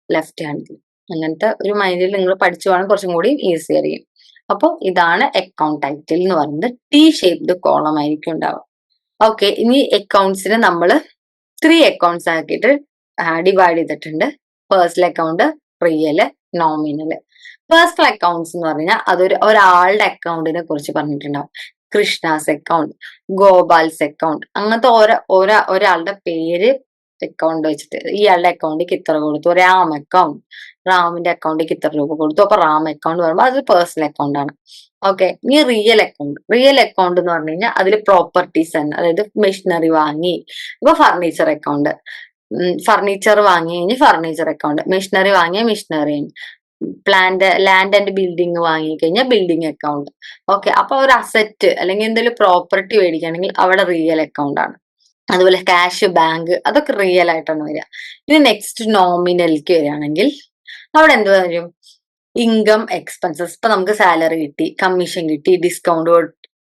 ലെഫ്റ്റ് ഹാൻഡിൽ. അങ്ങനത്തെ ഒരു മൈൻഡിൽ നിങ്ങൾ പഠിച്ചു പോകാൻ കുറച്ചും കൂടി ഈസി ആയിരിക്കും. അപ്പോൾ ഇതാണ് അക്കൗണ്ട് ടൈറ്റിൽ എന്ന് പറയുന്നത്. ടി ഷേപ്ഡ് കോളം ആയിരിക്കും ഉണ്ടാവുക. ഓക്കെ, ഇനി അക്കൗണ്ട്സിന് നമ്മൾ 3 അക്കൗണ്ട്സ് ആക്കിയിട്ട് ഡിവൈഡ് ചെയ്തിട്ടുണ്ട്. Personal account, real, nominal. Personal accounts എന്ന് പറഞ്ഞാൽ ഒരാളുടെ അക്കൗണ്ടിനെ കുറിച്ച് പറഞ്ഞിട്ടുണ്ടാവും. കൃഷ്ണാസ് അക്കൗണ്ട്, ഗോപാൽസ് അക്കൗണ്ട്, അങ്ങനത്തെ ഒരാളുടെ പേര് അക്കൗണ്ട് വെച്ചിട്ട് ഇയാളുടെ അക്കൗണ്ടിലേക്ക് ഇത്ര കൊടുത്തു. റാമിന്റെ അക്കൗണ്ടിലേക്ക് ഇത്ര രൂപ കൊടുത്തു. അപ്പൊ റാം അക്കൗണ്ട് പറയുമ്പോൾ അത് പേഴ്സണൽ അക്കൗണ്ട് ആണ്. ഓക്കെ, ഇനി റിയൽ അക്കൗണ്ട് എന്ന് പറഞ്ഞു കഴിഞ്ഞാൽ അതിൽ പ്രോപ്പർട്ടീസ് തന്നെ, അതായത് മെഷീനറി വാങ്ങി, ഇപ്പൊ ഫർണിച്ചർ അക്കൗണ്ട്, ഫർണിച്ചർ വാങ്ങി കഴിഞ്ഞാൽ ഫർണിച്ചർ അക്കൗണ്ട്, മെഷീനറി വാങ്ങിയ മെഷീനറി, ലാൻഡ് ആൻഡ് ബിൽഡിംഗ് വാങ്ങി കഴിഞ്ഞാൽ ബിൽഡിംഗ് അക്കൗണ്ട്. ഓക്കെ, അപ്പൊ ഒരു അസറ്റ് അല്ലെങ്കിൽ എന്തെങ്കിലും പ്രോപ്പർട്ടി മേടിക്കുകയാണെങ്കിൽ അവിടെ റിയൽ അക്കൗണ്ട് ആണ്. അതുപോലെ ക്യാഷ്, ബാങ്ക്, അതൊക്കെ റിയൽ ആയിട്ടാണ് വരിക. ഇനി നെക്സ്റ്റ് നോമിനലിലേക്ക് വരികയാണെങ്കിൽ അവിടെ എന്ത് വരും? Income, expenses. ഇപ്പൊ നമുക്ക് സാലറി കിട്ടി, കമ്മീഷൻ കിട്ടി, ഡിസ്കൗണ്ട്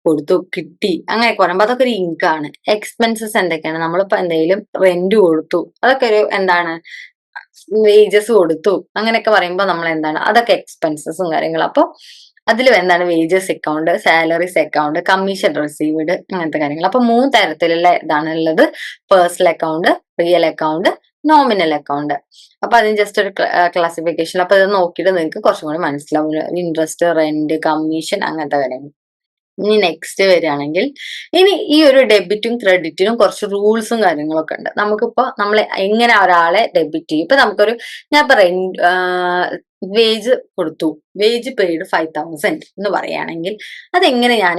കൊടുത്തു, കിട്ടി, അങ്ങനെയൊക്കെ പറയുമ്പോ അതൊക്കെ ഒരു ഇൻകം ആണ്. എക്സ്പെൻസസ് എന്തൊക്കെയാണ്? നമ്മളിപ്പോ എന്തെങ്കിലും റെന്റ് കൊടുത്തു, അതൊക്കെ ഒരു എന്താണ്? വേജസ് കൊടുത്തു, അങ്ങനെയൊക്കെ പറയുമ്പോ നമ്മൾ എന്താണ്? അതൊക്കെ എക്സ്പെൻസസും കാര്യങ്ങളും. അപ്പൊ അതിൽ എന്താണ്? Wages account, salaries account, commission received, അങ്ങനത്തെ കാര്യങ്ങൾ. അപ്പൊ 3 തരത്തിലുള്ള ഇതാണ് ഉള്ളത്: personal account, real account, nominal account. അപ്പൊ അതിന് ജസ്റ്റ് ഒരു ക്ലാസിഫിക്കേഷൻ. അപ്പൊ ഇത് നോക്കിയിട്ട് നിങ്ങൾക്ക് കുറച്ചും കൂടി മനസ്സിലാവും. ഇൻട്രസ്റ്റ്, റെന്റ്, കമ്മീഷൻ, അങ്ങനത്തെ കാര്യങ്ങൾ. ഇനി നെക്സ്റ്റ് വരികയാണെങ്കിൽ, ഇനി ഈ ഒരു ഡെബിറ്റും ക്രെഡിറ്റിനും കുറച്ച് റൂൾസും കാര്യങ്ങളൊക്കെ ഉണ്ട്. നമുക്കിപ്പോ നമ്മൾ എങ്ങനെ ഒരാളെ ഡെബിറ്റ് ചെയ്യും? ഇപ്പൊ നമുക്കൊരു, ഞാൻ പറയാം, വേജ് കൊടുത്തു, വേജ് പെയ്ഡ് 5000 എന്ന് പറയുകയാണെങ്കിൽ അതെങ്ങനെ ഞാൻ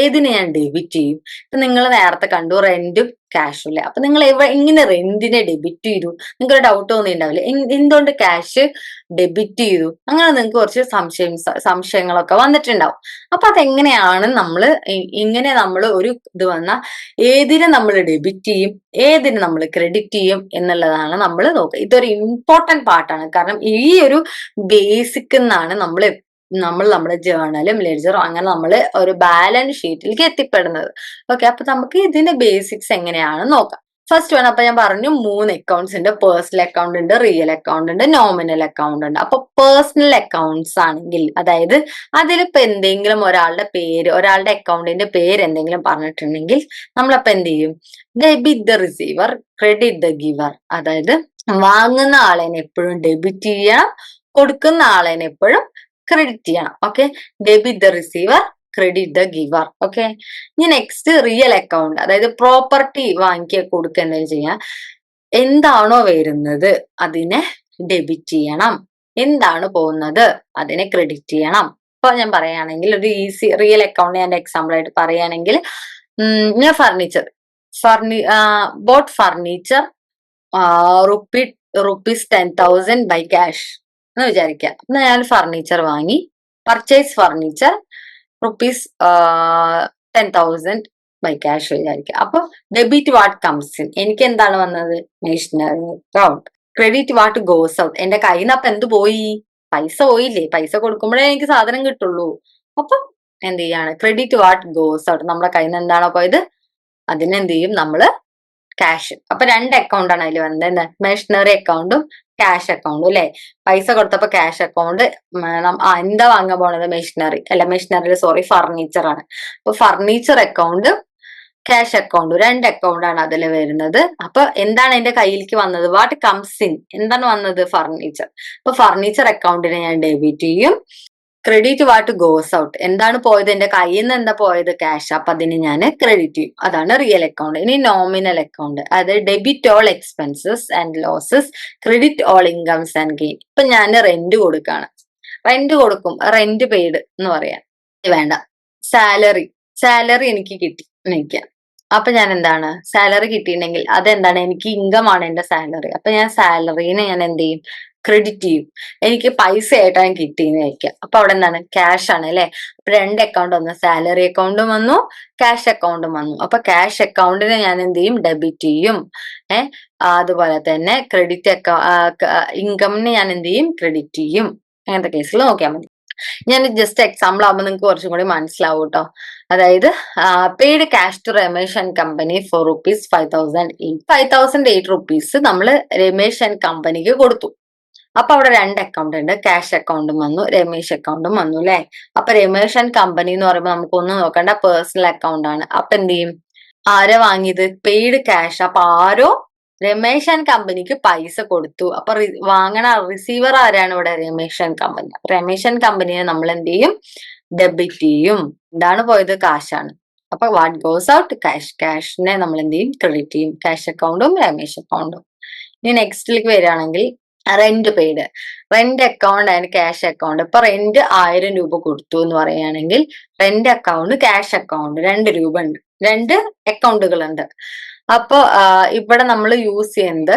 ഏതിന് ഞാൻ ഡെബിറ്റ് ചെയ്യും? ഇപ്പൊ നിങ്ങൾ നേരത്തെ കണ്ടു റെന്റും ക്യാഷും അല്ലേ? അപ്പൊ നിങ്ങൾ എങ്ങനെ റെന്റിനെ ഡെബിറ്റ് ചെയ്തു? നിങ്ങൾക്ക് ഡൗട്ട് തോന്നിയിട്ടുണ്ടാവില്ലേ, എന്തുകൊണ്ട് ക്യാഷ് ഡെബിറ്റ് ചെയ്തു? അങ്ങനെ നിങ്ങൾക്ക് കുറച്ച് സംശയങ്ങളൊക്കെ വന്നിട്ടുണ്ടാവും. അപ്പൊ അതെങ്ങനെയാണ് ഇങ്ങനെ നമ്മൾ ഒരു ഇത് വന്നാൽ ഏതിനെ നമ്മൾ ഡെബിറ്റ് ചെയ്യും, ഏതിന് നമ്മൾ ക്രെഡിറ്റ് ചെയ്യും എന്നുള്ളതാണ് നമ്മൾ നോക്കുക. ഇതൊരു ഇമ്പോർട്ടന്റ് പാർട്ടാണ്. കാരണം ഈ ഒരു ബേസിക് എന്നാണ് നമ്മൾ നമ്മുടെ ജേർണലും ലെഡ്ജറും അങ്ങനെ നമ്മൾ ഒരു ബാലൻസ് ഷീറ്റിലേക്ക് എത്തിപ്പെടുന്നത്. ഓക്കെ, അപ്പൊ നമുക്ക് ഇതിന്റെ ബേസിക്സ് എങ്ങനെയാണ് നോക്കാം. ഫസ്റ്റ് വൺ, അപ്പൊ ഞാൻ പറഞ്ഞു 3 അക്കൗണ്ട്സ് ഉണ്ട്: പേഴ്സണൽ അക്കൗണ്ട് ഉണ്ട്, റിയൽ അക്കൗണ്ട് ഉണ്ട്, നോമിനൽ അക്കൗണ്ട് ഉണ്ട്. അപ്പൊ പേഴ്സണൽ അക്കൗണ്ട്സ് ആണെങ്കിൽ, അതായത് അതിലിപ്പോ എന്തെങ്കിലും ഒരാളുടെ അക്കൗണ്ടിന്റെ പേര് എന്തെങ്കിലും പറഞ്ഞിട്ടുണ്ടെങ്കിൽ നമ്മളപ്പോ എന്ത് ചെയ്യും? Debit the receiver, credit the giver. അതായത് വാങ്ങുന്ന ആളെനെ എപ്പോഴും ഡെബിറ്റ് ചെയ്യണം, കൊടുക്കുന്ന ആളെനെ എപ്പോഴും ക്രെഡിറ്റ് ചെയ്യണം. Okay, debit the receiver, credit the giver. Okay, ഇനി നെക്സ്റ്റ് റിയൽ അക്കൗണ്ട്, അതായത് പ്രോപ്പർട്ടി വാങ്ങിക്കുക, കൊടുക്കുക, എന്തെങ്കിലും ചെയ്യാം. എന്താണോ വരുന്നത് അതിനെ ഡെബിറ്റ് ചെയ്യണം, എന്താണ് പോകുന്നത് അതിനെ ക്രെഡിറ്റ് ചെയ്യണം. ഇപ്പൊ ഞാൻ പറയുകയാണെങ്കിൽ ഒരു ഈസി റിയൽ അക്കൗണ്ട് ഞാൻ എക്സാമ്പിൾ ആയിട്ട് പറയുകയാണെങ്കിൽ, ഞാൻ bought furniture rupees 10,000 by cash എന്ന് വിചാരിക്കാം. എന്നാ ഞാൻ ഫർണിച്ചർ വാങ്ങി, purchase furniture rupees 10,000 by cash വിചാരിക്കുക. അപ്പൊ ഡെബിറ്റ് വാട്ട് കംസ് ഇൻ, എനിക്ക് എന്താണ് വന്നത്? Machinery account. Credit what goes out, എന്റെ കയ്യിൽ നിന്ന് അപ്പൊ എന്ത് പോയി? പൈസ പോയില്ലേ? പൈസ കൊടുക്കുമ്പോഴേ എനിക്ക് സാധനം കിട്ടുള്ളൂ. അപ്പൊ എന്ത് ചെയ്യാണ്? ക്രെഡിറ്റ് വാട്ട് ഗോസ് ഔട്ട്, നമ്മുടെ കയ്യിൽ നിന്ന് എന്താണോ പോയത് അതിനെന്ത് ചെയ്യും? നമ്മള് ക്യാഷ്. അപ്പൊ 2 അക്കൗണ്ട് ആണ് അതിൽ വന്നത്. എന്താ? മെഷീനറി അക്കൗണ്ടും ക്യാഷ് അക്കൗണ്ടും അല്ലെ? പൈസ കൊടുത്തപ്പോ ക്യാഷ് അക്കൗണ്ട്, എന്താ വാങ്ങാൻ പോണത്? മെഷീനറി സോറി, ഫർണിച്ചർ ആണ്. അപ്പൊ furniture account, cash account, 2 account ആണ് അതിൽ വരുന്നത്. അപ്പൊ എന്താണ് എന്റെ കയ്യിലേക്ക് വന്നത്? വാട്ട് കംസ് ഇൻ, എന്താണ് വന്നത്? ഫർണിച്ചർ. അപ്പൊ ഫർണിച്ചർ അക്കൗണ്ടിനെ ഞാൻ ഡെബിറ്റ് ചെയ്യും. ക്രെഡിറ്റ് വാട്ട് ഗോസ് ഔട്ട്, എന്താണ് പോയത്? എന്റെ കയ്യിൽ നിന്ന് എന്താ പോയത്? ക്യാഷ്. അപ്പൊ അതിന് ഞാൻ ക്രെഡിറ്റ് ചെയ്യും. അതാണ് റിയൽ അക്കൗണ്ട്. ഇനി നോമിനൽ അക്കൗണ്ട്, അത് debit all expenses and losses, credit all incomes and gain. ഇപ്പൊ ഞാൻ റെന്റ് കൊടുക്കാണ്, റെന്റ് കൊടുക്കും, റെന്റ് പെയ്ഡ് എന്ന് പറയാം. വേണ്ട, സാലറി എനിക്ക് കിട്ടി നിൽക്കാം. അപ്പൊ ഞാൻ എന്താണ്? സാലറി കിട്ടിയിട്ടുണ്ടെങ്കിൽ അതെന്താണ്? എനിക്ക് ഇൻകം ആണ് എന്റെ സാലറി. അപ്പൊ ഞാൻ സാലറീനെ ഞാൻ എന്ത് ചെയ്യും? ക്രെഡിറ്റ് ചെയ്യും. എനിക്ക് പൈസ ആയിട്ടാണ് കിട്ടിയെന്ന് വെക്കാം. അപ്പൊ അവിടെ എന്താണ്? ക്യാഷ് ആണ് അല്ലെ? അപ്പൊ 2 അക്കൗണ്ട് വന്നു, സാലറി അക്കൗണ്ടും വന്നു, ക്യാഷ് അക്കൗണ്ടും വന്നു. അപ്പൊ ക്യാഷ് അക്കൗണ്ടിനെ ഞാൻ എന്ത് ചെയ്യും? ഡെബിറ്റ് ചെയ്യും. അതുപോലെ തന്നെ ഇൻകമിനെ ഞാൻ എന്ത് ചെയ്യും? ക്രെഡിറ്റ് ചെയ്യും. അങ്ങനത്തെ കേസിൽ നോക്കിയാൽ മതി. ഞാൻ ജസ്റ്റ് എക്സാമ്പിൾ ആകുമ്പോൾ നിങ്ങൾക്ക് കുറച്ചും കൂടി മനസ്സിലാവും കേട്ടോ. അതായത് paid cash to Ramesh and company for rupees 5,008 rupees നമ്മൾ രമേശ് ആൻഡ് കമ്പനിക്ക് കൊടുത്തു. അപ്പൊ അവിടെ 2 അക്കൗണ്ട് ഉണ്ട്, ക്യാഷ് അക്കൗണ്ടും വന്നു, രമേശ് അക്കൗണ്ടും വന്നു അല്ലെ? അപ്പൊ രമേശ് ആൻഡ് കമ്പനി എന്ന് പറയുമ്പോൾ നമുക്ക് ഒന്നും നോക്കണ്ട, പേഴ്സണൽ അക്കൗണ്ട് ആണ്. അപ്പൊ എന്ത് ചെയ്യും? ആരാ വാങ്ങിയത്? Paid cash. അപ്പൊ ആരോ രമേശ് ആൻഡ് കമ്പനിക്ക് പൈസ കൊടുത്തു. അപ്പൊ വാങ്ങണ റിസീവർ ആരാണ് ഇവിടെ? Ramesh and company. അപ്പൊ രമേശ് ആൻഡ് കമ്പനിയെ നമ്മൾ എന്ത് ചെയ്യും? ഡെബിറ്റ് ചെയ്യും. എന്താണ് പോയത്? കാശാണ്. അപ്പൊ വാട്ട് ഗോസ് ഔട്ട്? ക്യാഷ്. ക്യാഷിനെ നമ്മൾ എന്ത് ചെയ്യും? ക്രെഡിറ്റ് ചെയ്യും. ക്യാഷ് അക്കൗണ്ടും രമേശ് അക്കൗണ്ടും. ഇനി നെക്സ്റ്റിലേക്ക് വരികയാണെങ്കിൽ rent paid, rent account and cash account. ഇപ്പൊ റെന്റ് 1000 രൂപ കൊടുത്തു എന്ന് പറയുകയാണെങ്കിൽ റെന്റ് അക്കൗണ്ട്, ക്യാഷ് അക്കൗണ്ട് 2 രൂപ ഉണ്ട്, 2 അക്കൗണ്ടുകൾ ഉണ്ട്. അപ്പൊ ഇവിടെ നമ്മൾ യൂസ് ചെയ്യുന്നത്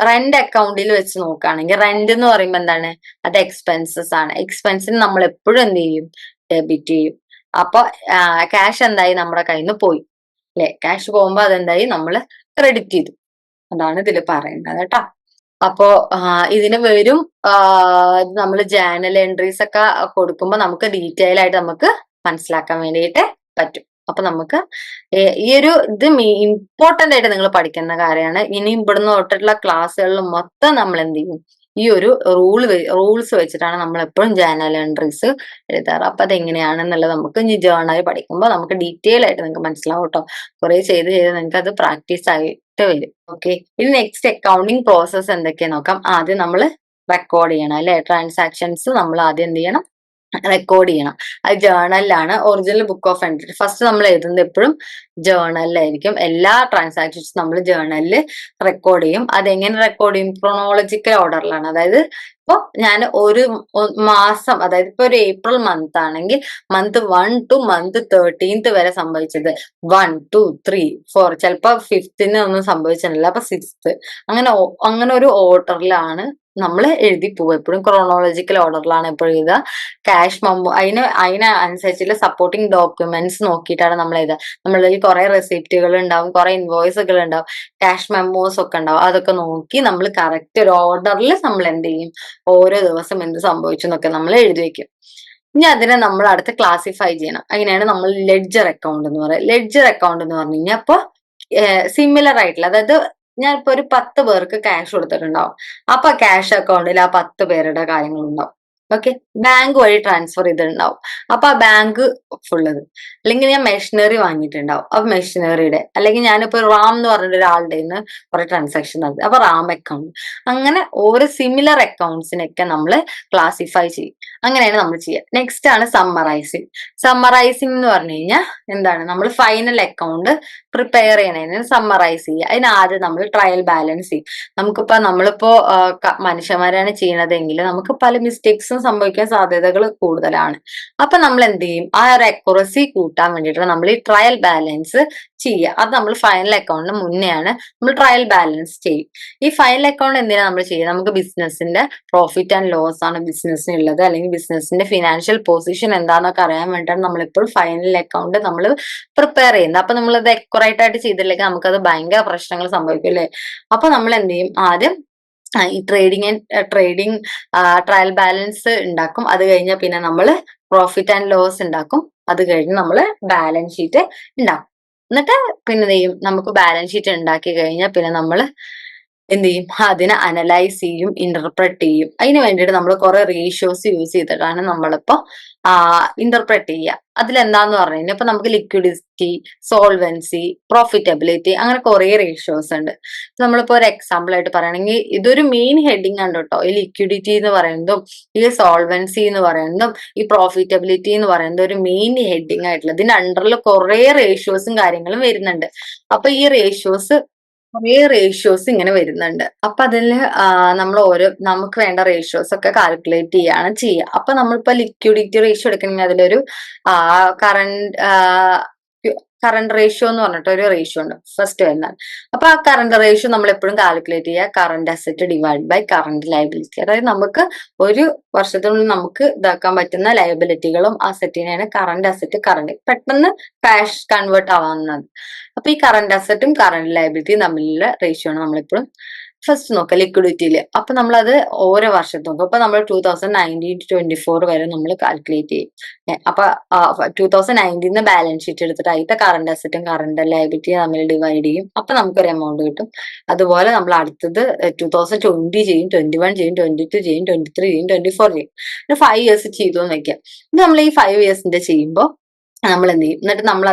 റെന്റ് അക്കൗണ്ടിൽ വെച്ച് നോക്കുകയാണെങ്കിൽ, റെന്റ് എന്ന് പറയുമ്പോൾ എന്താണ്? അത് എക്സ്പെൻസസ് ആണ്. എക്സ്പെൻസിന് നമ്മൾ എപ്പോഴും എന്ത് ചെയ്യും? ഡെബിറ്റ് ചെയ്യും. അപ്പൊ ക്യാഷ് എന്തായി? നമ്മുടെ കയ്യിൽ നിന്ന് പോയി. അല്ലെ? ക്യാഷ് പോകുമ്പോ അതെന്തായി നമ്മള് ക്രെഡിറ്റ് ചെയ്തു. അതാണ് ഇതില് പറയുന്നത് കേട്ടോ. അപ്പോ ഇതിന് വരും നമ്മള് ജേർണൽ എൻട്രീസ് ഒക്കെ കൊടുക്കുമ്പോ നമുക്ക് ഡീറ്റെയിൽ ആയിട്ട് നമുക്ക് മനസ്സിലാക്കാൻ വേണ്ടിയിട്ട് പറ്റും. അപ്പൊ നമുക്ക് ഈ ഒരു ഇത് ഇമ്പോർട്ടന്റ് ആയിട്ട് നിങ്ങൾ പഠിക്കുന്ന കാര്യമാണ്. ഇനി ഇവിടുന്ന് തൊട്ടുള്ള ക്ലാസ്സുകളിൽ മൊത്തം നമ്മൾ എന്ത് ചെയ്യും, ഈ ഒരു റൂൾസ് വെച്ചിട്ടാണ് നമ്മൾ എപ്പോഴും ജേർണൽ എൻട്രീസ് എഴുതാറ്. അപ്പൊ അതെങ്ങനെയാണെന്നുള്ളത് നമുക്ക് ഇനി ജേർണൽ പഠിക്കുമ്പോൾ നമുക്ക് ഡീറ്റെയിൽ ആയിട്ട് നിങ്ങൾക്ക് മനസ്സിലാവും കേട്ടോ. കുറെ ചെയ്ത് നിങ്ങൾക്ക് അത് പ്രാക്ടീസ് ആയിട്ട് വരും. ഓക്കെ, ഇനി നെക്സ്റ്റ് അക്കൗണ്ടിങ് പ്രോസസ് എന്തൊക്കെയാ നോക്കാം. ആദ്യം നമ്മൾ റെക്കോർഡ് ചെയ്യണം അല്ലെ? ട്രാൻസാക്ഷൻസ് നമ്മൾ ആദ്യം എന്ത് ചെയ്യണം, റെക്കോർഡ് ചെയ്യണം. അത് ജേർണലിലാണ്. Original book of entry first നമ്മൾ എഴുതുന്നത് എപ്പോഴും ജേർണലിലായിരിക്കും. എല്ലാ ട്രാൻസാക്ഷൻസും നമ്മൾ ജേർണലിൽ റെക്കോർഡ് ചെയ്യും. അതെങ്ങനെ റെക്കോർഡ് ചെയ്യും? ക്രോണോളജിക്കൽ ഓർഡറിലാണ്. അതായത് ഇപ്പൊ ഞാൻ ഒരു മാസം, അതായത് ഇപ്പൊ ഒരു ഏപ്രിൽ മന്ത് ആണെങ്കിൽ മന്ത് 1 to മന്ത് 13th വരെ സംഭവിച്ചത് 1, 2, 3, 4, ചിലപ്പോ 5th ഒന്നും സംഭവിച്ചിട്ടില്ല, അപ്പൊ 6th, അങ്ങനെ ഒരു ഓർഡറിലാണ് നമ്മൾ എഴുതി പോവുക. എപ്പോഴും ക്രോണോളജിക്കൽ ഓർഡറിലാണ് എപ്പോഴും എഴുതുക. ക്യാഷ് മെമ്മോ അതിനനുസരിച്ചുള്ള സപ്പോർട്ടിംഗ് ഡോക്യുമെന്റ്സ് നോക്കിയിട്ടാണ് നമ്മൾ എഴുതുക. നമ്മളിൽ കുറെ റെസിപ്റ്റുകൾ ഉണ്ടാവും, കുറെ ഇൻവോയ്സുകൾ ഉണ്ടാവും, ക്യാഷ് മെമ്മോസ് ഒക്കെ ഉണ്ടാവും. അതൊക്കെ നോക്കി നമ്മൾ കറക്റ്റ് ഒരു ഓർഡറിൽ നമ്മൾ എന്ത് ചെയ്യും, ഓരോ ദിവസം എന്ത് സംഭവിച്ചു എന്നൊക്കെ നമ്മൾ എഴുതി വെക്കും. ഇനി അതിനെ നമ്മൾ അടുത്ത് ക്ലാസിഫൈ ചെയ്യണം. അങ്ങനെയാണ് നമ്മൾ ലെഡ്ജർ അക്കൗണ്ട് എന്ന് പറയുന്നത്. ലെഡ്ജർ അക്കൗണ്ട് എന്ന് പറഞ്ഞു കഴിഞ്ഞാൽ ഇപ്പൊ സിമിലർ ആയിട്ടുള്ള, അതായത് ഞാൻ ഇപ്പൊ ഒരു 10 പേർക്ക് ക്യാഷ് കൊടുത്തിട്ടുണ്ടാവും. അപ്പൊ ക്യാഷ് അക്കൗണ്ടിൽ ആ 10 പേരുടെ കാര്യങ്ങളുണ്ടാവും. ഓക്കെ, ബാങ്ക് വഴി ട്രാൻസ്ഫർ ചെയ്തിട്ടുണ്ടാവും. അപ്പൊ ആ ബാങ്ക് ഫുള്ളത്. അല്ലെങ്കിൽ ഞാൻ മെഷീനറി വാങ്ങിയിട്ടുണ്ടാവും, അപ്പൊ മെഷീനറിയുടെ, അല്ലെങ്കിൽ ഞാനിപ്പോ റാം എന്ന് പറഞ്ഞിട്ട് ഒരാളുടെ നിന്ന് കുറെ ട്രാൻസാക്ഷൻ നടത്തി, അപ്പൊ റാം അക്കൗണ്ട്. അങ്ങനെ ഓരോ സിമിലർ അക്കൗണ്ട്സിനൊക്കെ നമ്മൾ ക്ലാസിഫൈ ചെയ്യും. അങ്ങനെയാണ് നമ്മൾ ചെയ്യുക. നെക്സ്റ്റ് ആണ് സമ്മറൈസിങ്. സമ്മറൈസിങ് എന്ന് പറഞ്ഞു കഴിഞ്ഞാൽ എന്താണ്, നമ്മൾ ഫൈനൽ അക്കൗണ്ട് പ്രിപ്പയർ ചെയ്യണതിന് സമ്മറൈസ് ചെയ്യുക. അതിന് ആദ്യം നമ്മൾ ട്രയൽ ബാലൻസ് ചെയ്യും. നമ്മളിപ്പോ മനുഷ്യന്മാരാണ് ചെയ്യണതെങ്കിൽ നമുക്ക് പല മിസ്റ്റേക്സും സംഭവിക്കാൻ സാധ്യതകൾ കൂടുതലാണ്. അപ്പൊ നമ്മൾ എന്ത് ചെയ്യും, ആ ഒരു അക്യുറസി കൂട്ടാൻ വേണ്ടിയിട്ട് നമ്മൾ ഈ ട്രയൽ ബാലൻസ് ചെയ്യുക. അത് നമ്മൾ ഫൈനൽ അക്കൗണ്ടിന് മുന്നെയാണ് നമ്മൾ ട്രയൽ ബാലൻസ് ചെയ്യും. ഈ ഫൈനൽ അക്കൗണ്ട് എന്തിനാണ് നമ്മൾ ചെയ്യുക, നമുക്ക് ബിസിനസിന്റെ പ്രോഫിറ്റ് ആൻഡ് ലോസ് ആണ് ബിസിനസ്സിനുള്ളത്, അല്ലെങ്കിൽ ബിസിനസിന്റെ ഫിനാൻഷ്യൽ പൊസിഷൻ എന്താണെന്നൊക്കെ അറിയാൻ വേണ്ടിയിട്ടാണ് നമ്മളിപ്പോൾ ഫൈനൽ അക്കൗണ്ട് നമ്മൾ പ്രിപ്പയർ ചെയ്യുന്നത്. അപ്പൊ നമ്മളത് അക്യുറേറ്റ് ആയിട്ട് ചെയ്തില്ലെങ്കിൽ നമുക്കത് ഭയങ്കര പ്രശ്നങ്ങൾ സംഭവിക്കും അല്ലെ? അപ്പൊ നമ്മൾ എന്ത് ചെയ്യും, ആദ്യം ഈ ട്രേഡിങ് ട്രയൽ ബാലൻസ് ഉണ്ടാക്കും. അത് കഴിഞ്ഞാൽ പിന്നെ നമ്മൾ പ്രോഫിറ്റ് ആൻഡ് ലോസ് ഉണ്ടാക്കും. അത് കഴിഞ്ഞ് നമ്മൾ ബാലൻസ് ഷീറ്റ് ഉണ്ടാക്കും. എന്നിട്ട് പിന്നെ എന്ത് ചെയ്യും, നമുക്ക് ബാലൻസ് ഷീറ്റ് ഉണ്ടാക്കി കഴിഞ്ഞാൽ പിന്നെ നമ്മൾ എന്ത് ചെയ്യും, അതിനെ അനലൈസ് ചെയ്യും, ഇന്റർപ്രറ്റ് ചെയ്യും. അതിന് വേണ്ടിയിട്ട് നമ്മൾ കുറെ റേഷ്യോസ് യൂസ് ചെയ്തിട്ടാണ് നമ്മളിപ്പോ ഇന്റർപ്രറ്റ് ചെയ്യുക. അതിലെന്താന്ന് പറഞ്ഞു കഴിഞ്ഞാൽ ഇപ്പൊ നമുക്ക് ലിക്വിഡിറ്റി, സോൾവൻസി, പ്രോഫിറ്റബിലിറ്റി, അങ്ങനെ കുറെ റേഷ്യോസ് ഉണ്ട്. നമ്മളിപ്പോ ഒരു എക്സാമ്പിൾ ആയിട്ട് പറയുകയാണെങ്കിൽ ഇതൊരു മെയിൻ ഹെഡിങ് ആണ് കേട്ടോ. ഈ ലിക്വിഡിറ്റി എന്ന് പറയുന്നതും ഈ സോൾവൻസി എന്ന് പറയുന്നതും ഈ പ്രോഫിറ്റബിലിറ്റി എന്ന് പറയുന്നതും ഒരു മെയിൻ ഹെഡിങ് ആയിട്ടുള്ള, ഇതിന്റെ അണ്ടറിൽ കുറെ റേഷ്യോസും കാര്യങ്ങളും വരുന്നുണ്ട്. അപ്പൊ ഈ കുറേ റേഷ്യോസ് ഇങ്ങനെ വരുന്നുണ്ട്. അപ്പൊ അതില് നമ്മൾ നമുക്ക് വേണ്ട റേഷ്യോസ് ഒക്കെ കാൽക്കുലേറ്റ് ചെയ്യാണ് ചെയ്യുക. അപ്പൊ നമ്മളിപ്പോ ലിക്വിഡിറ്റി റേഷ്യോ എടുക്കണമെങ്കിൽ അതിലൊരു കറണ്ട് റേഷ്യോ എന്ന് പറഞ്ഞിട്ട് ഒരു റേഷ്യോ ഉണ്ട് ഫസ്റ്റ് വരുന്നത്. അപ്പൊ ആ കറണ്ട് റേഷ്യോ നമ്മൾ എപ്പോഴും കാൽക്കുലേറ്റ് ചെയ്യുക current asset divide by current liability. അതായത് നമുക്ക് ഒരു വർഷത്തിനുള്ളിൽ നമുക്ക് ഇതാക്കാൻ പറ്റുന്ന ലയബിലിറ്റികളും അസറ്റിനെയാണ് കറണ്ട് അസറ്റ്, കറണ്ട് പെട്ടെന്ന് ക്യാഷ് കൺവേർട്ട് ആവുന്നത്. അപ്പൊ ഈ കറണ്ട് അസറ്റും കറണ്ട് ലയബിലിറ്റിയും തമ്മിലുള്ള റേഷ്യോ ആണ് നമ്മളെപ്പോഴും ഫസ്റ്റ് നോക്കുക ലിക്വിഡിറ്റിയിൽ. അപ്പൊ നമ്മളത് ഓരോ വർഷത്ത് നോക്കും. അപ്പൊ നമ്മൾ 2019-24 വരെ നമ്മൾ കാൽക്കുലേറ്റ് ചെയ്യും. അപ്പൊ 2019 ബാലൻസ് ഷീറ്റ് എടുത്തിട്ട് അതിന്റെ കറണ്ട് അസറ്റും കറണ്ട് ലയബിലിറ്റിയും തമ്മിൽ ഡിവൈഡ് ചെയ്യും. അപ്പൊ നമുക്കൊരു എമൗണ്ട് കിട്ടും. അതുപോലെ നമ്മൾ അടുത്തത് 2020 ചെയ്യും, 21 ചെയ്യും, 22 ചെയ്യും, 23 ചെയ്യും, 24 ചെയ്യും. 5 years ചെയ്തു എന്ന് വെക്കാം. നമ്മൾ ഈ 5 yearsന്റെ ചെയ്യുമ്പോൾ നമ്മൾ എന്ത് ചെയ്യും, എന്നിട്ട് നമ്മൾ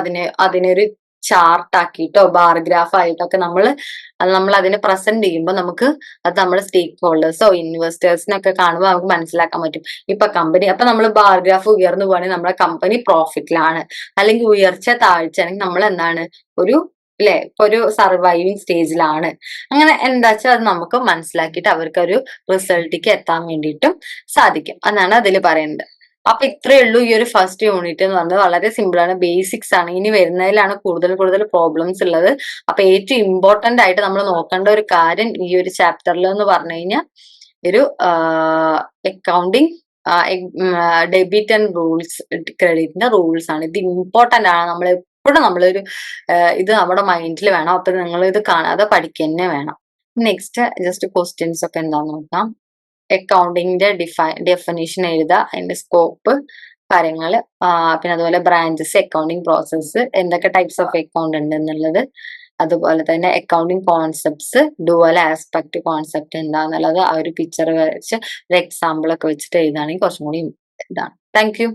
അതിനൊരു ചാർട്ട് ആക്കിയിട്ടോ ബാർഗ്രാഫ് ആയിട്ടൊക്കെ നമ്മൾ അതിനെ പ്രസന്റ് ചെയ്യുമ്പോൾ നമുക്ക് അത് നമ്മുടെ സ്റ്റേക്ക് ഹോൾഡേഴ്സോ ഇൻവെസ്റ്റേഴ്സിനൊക്കെ കാണുമ്പോൾ നമുക്ക് മനസ്സിലാക്കാൻ പറ്റും. ഇപ്പൊ കമ്പനി, അപ്പൊ നമ്മൾ ബാർഗ്രാഫ് ഉയർന്നു പോകണമെങ്കിൽ നമ്മുടെ കമ്പനി പ്രോഫിറ്റിലാണ്, അല്ലെങ്കിൽ ഉയർച്ച താഴ്ച ആണെങ്കിൽ നമ്മൾ എന്താണ് ഇപ്പൊ ഒരു സർവൈവിങ് സ്റ്റേജിലാണ്. അങ്ങനെ എന്താ വെച്ചാൽ അത് നമുക്ക് മനസ്സിലാക്കിയിട്ട് അവർക്ക് ഒരു റിസൾട്ടിലേക്ക് എത്താൻ വേണ്ടിയിട്ടും സാധിക്കും. എന്നാണ് അതിൽ പറയുന്നത്. അപ്പൊ ഇത്രയേ ഉള്ളൂ ഈ ഒരു ഫസ്റ്റ് യൂണിറ്റ് എന്ന് പറഞ്ഞത്. വളരെ സിമ്പിൾ ആണ്, ബേസിക്സ് ആണ്. ഇനി വരുന്നതിലാണ് കൂടുതൽ പ്രോബ്ലംസ് ഉള്ളത്. അപ്പൊ ഏറ്റവും ഇമ്പോർട്ടന്റ് ആയിട്ട് നമ്മൾ നോക്കേണ്ട ഒരു കാര്യം ഈ ഒരു ചാപ്റ്ററിൽ എന്ന് പറഞ്ഞു കഴിഞ്ഞാൽ ഒരു അക്കൗണ്ടിങ് ഡെബിറ്റ് ആൻഡ് റൂൾസ്, ക്രെഡിറ്റിന്റെ റൂൾസ് ആണ്. ഇത് ഇമ്പോർട്ടന്റ് ആണ്. നമ്മൾ എപ്പോഴും നമ്മളൊരു ഇത് നമ്മുടെ മൈൻഡിൽ വേണം. അപ്പൊ നിങ്ങൾ ഇത് കാണാതെ പഠിക്കുക തന്നെ വേണം. നെക്സ്റ്റ് ജസ്റ്റ് ക്വസ്റ്റ്യൻസ് ഒക്കെ എന്താന്ന് നോക്കാം. അക്കൗണ്ടിങ്ങിന്റെ ഡെഫിനിഷൻ എഴുതുക, അതിന്റെ സ്കോപ്പ്, കാര്യങ്ങള്, പിന്നെ അതുപോലെ ബ്രാഞ്ചസ്, അക്കൗണ്ടിങ് പ്രോസസ്സ്, എന്തൊക്കെ ടൈപ്സ് ഓഫ് അക്കൗണ്ട് ഉണ്ട് എന്നുള്ളത്, അതുപോലെ തന്നെ accounting concepts, dual aspect concept എന്താന്നുള്ളത് ആ ഒരു പിക്ചർ വരച്ച് ഒരു എക്സാമ്പിൾ ഒക്കെ വെച്ചിട്ട് എഴുതുകയാണെങ്കിൽ കുറച്ചും കൂടി ഇതാണ്. Thank you.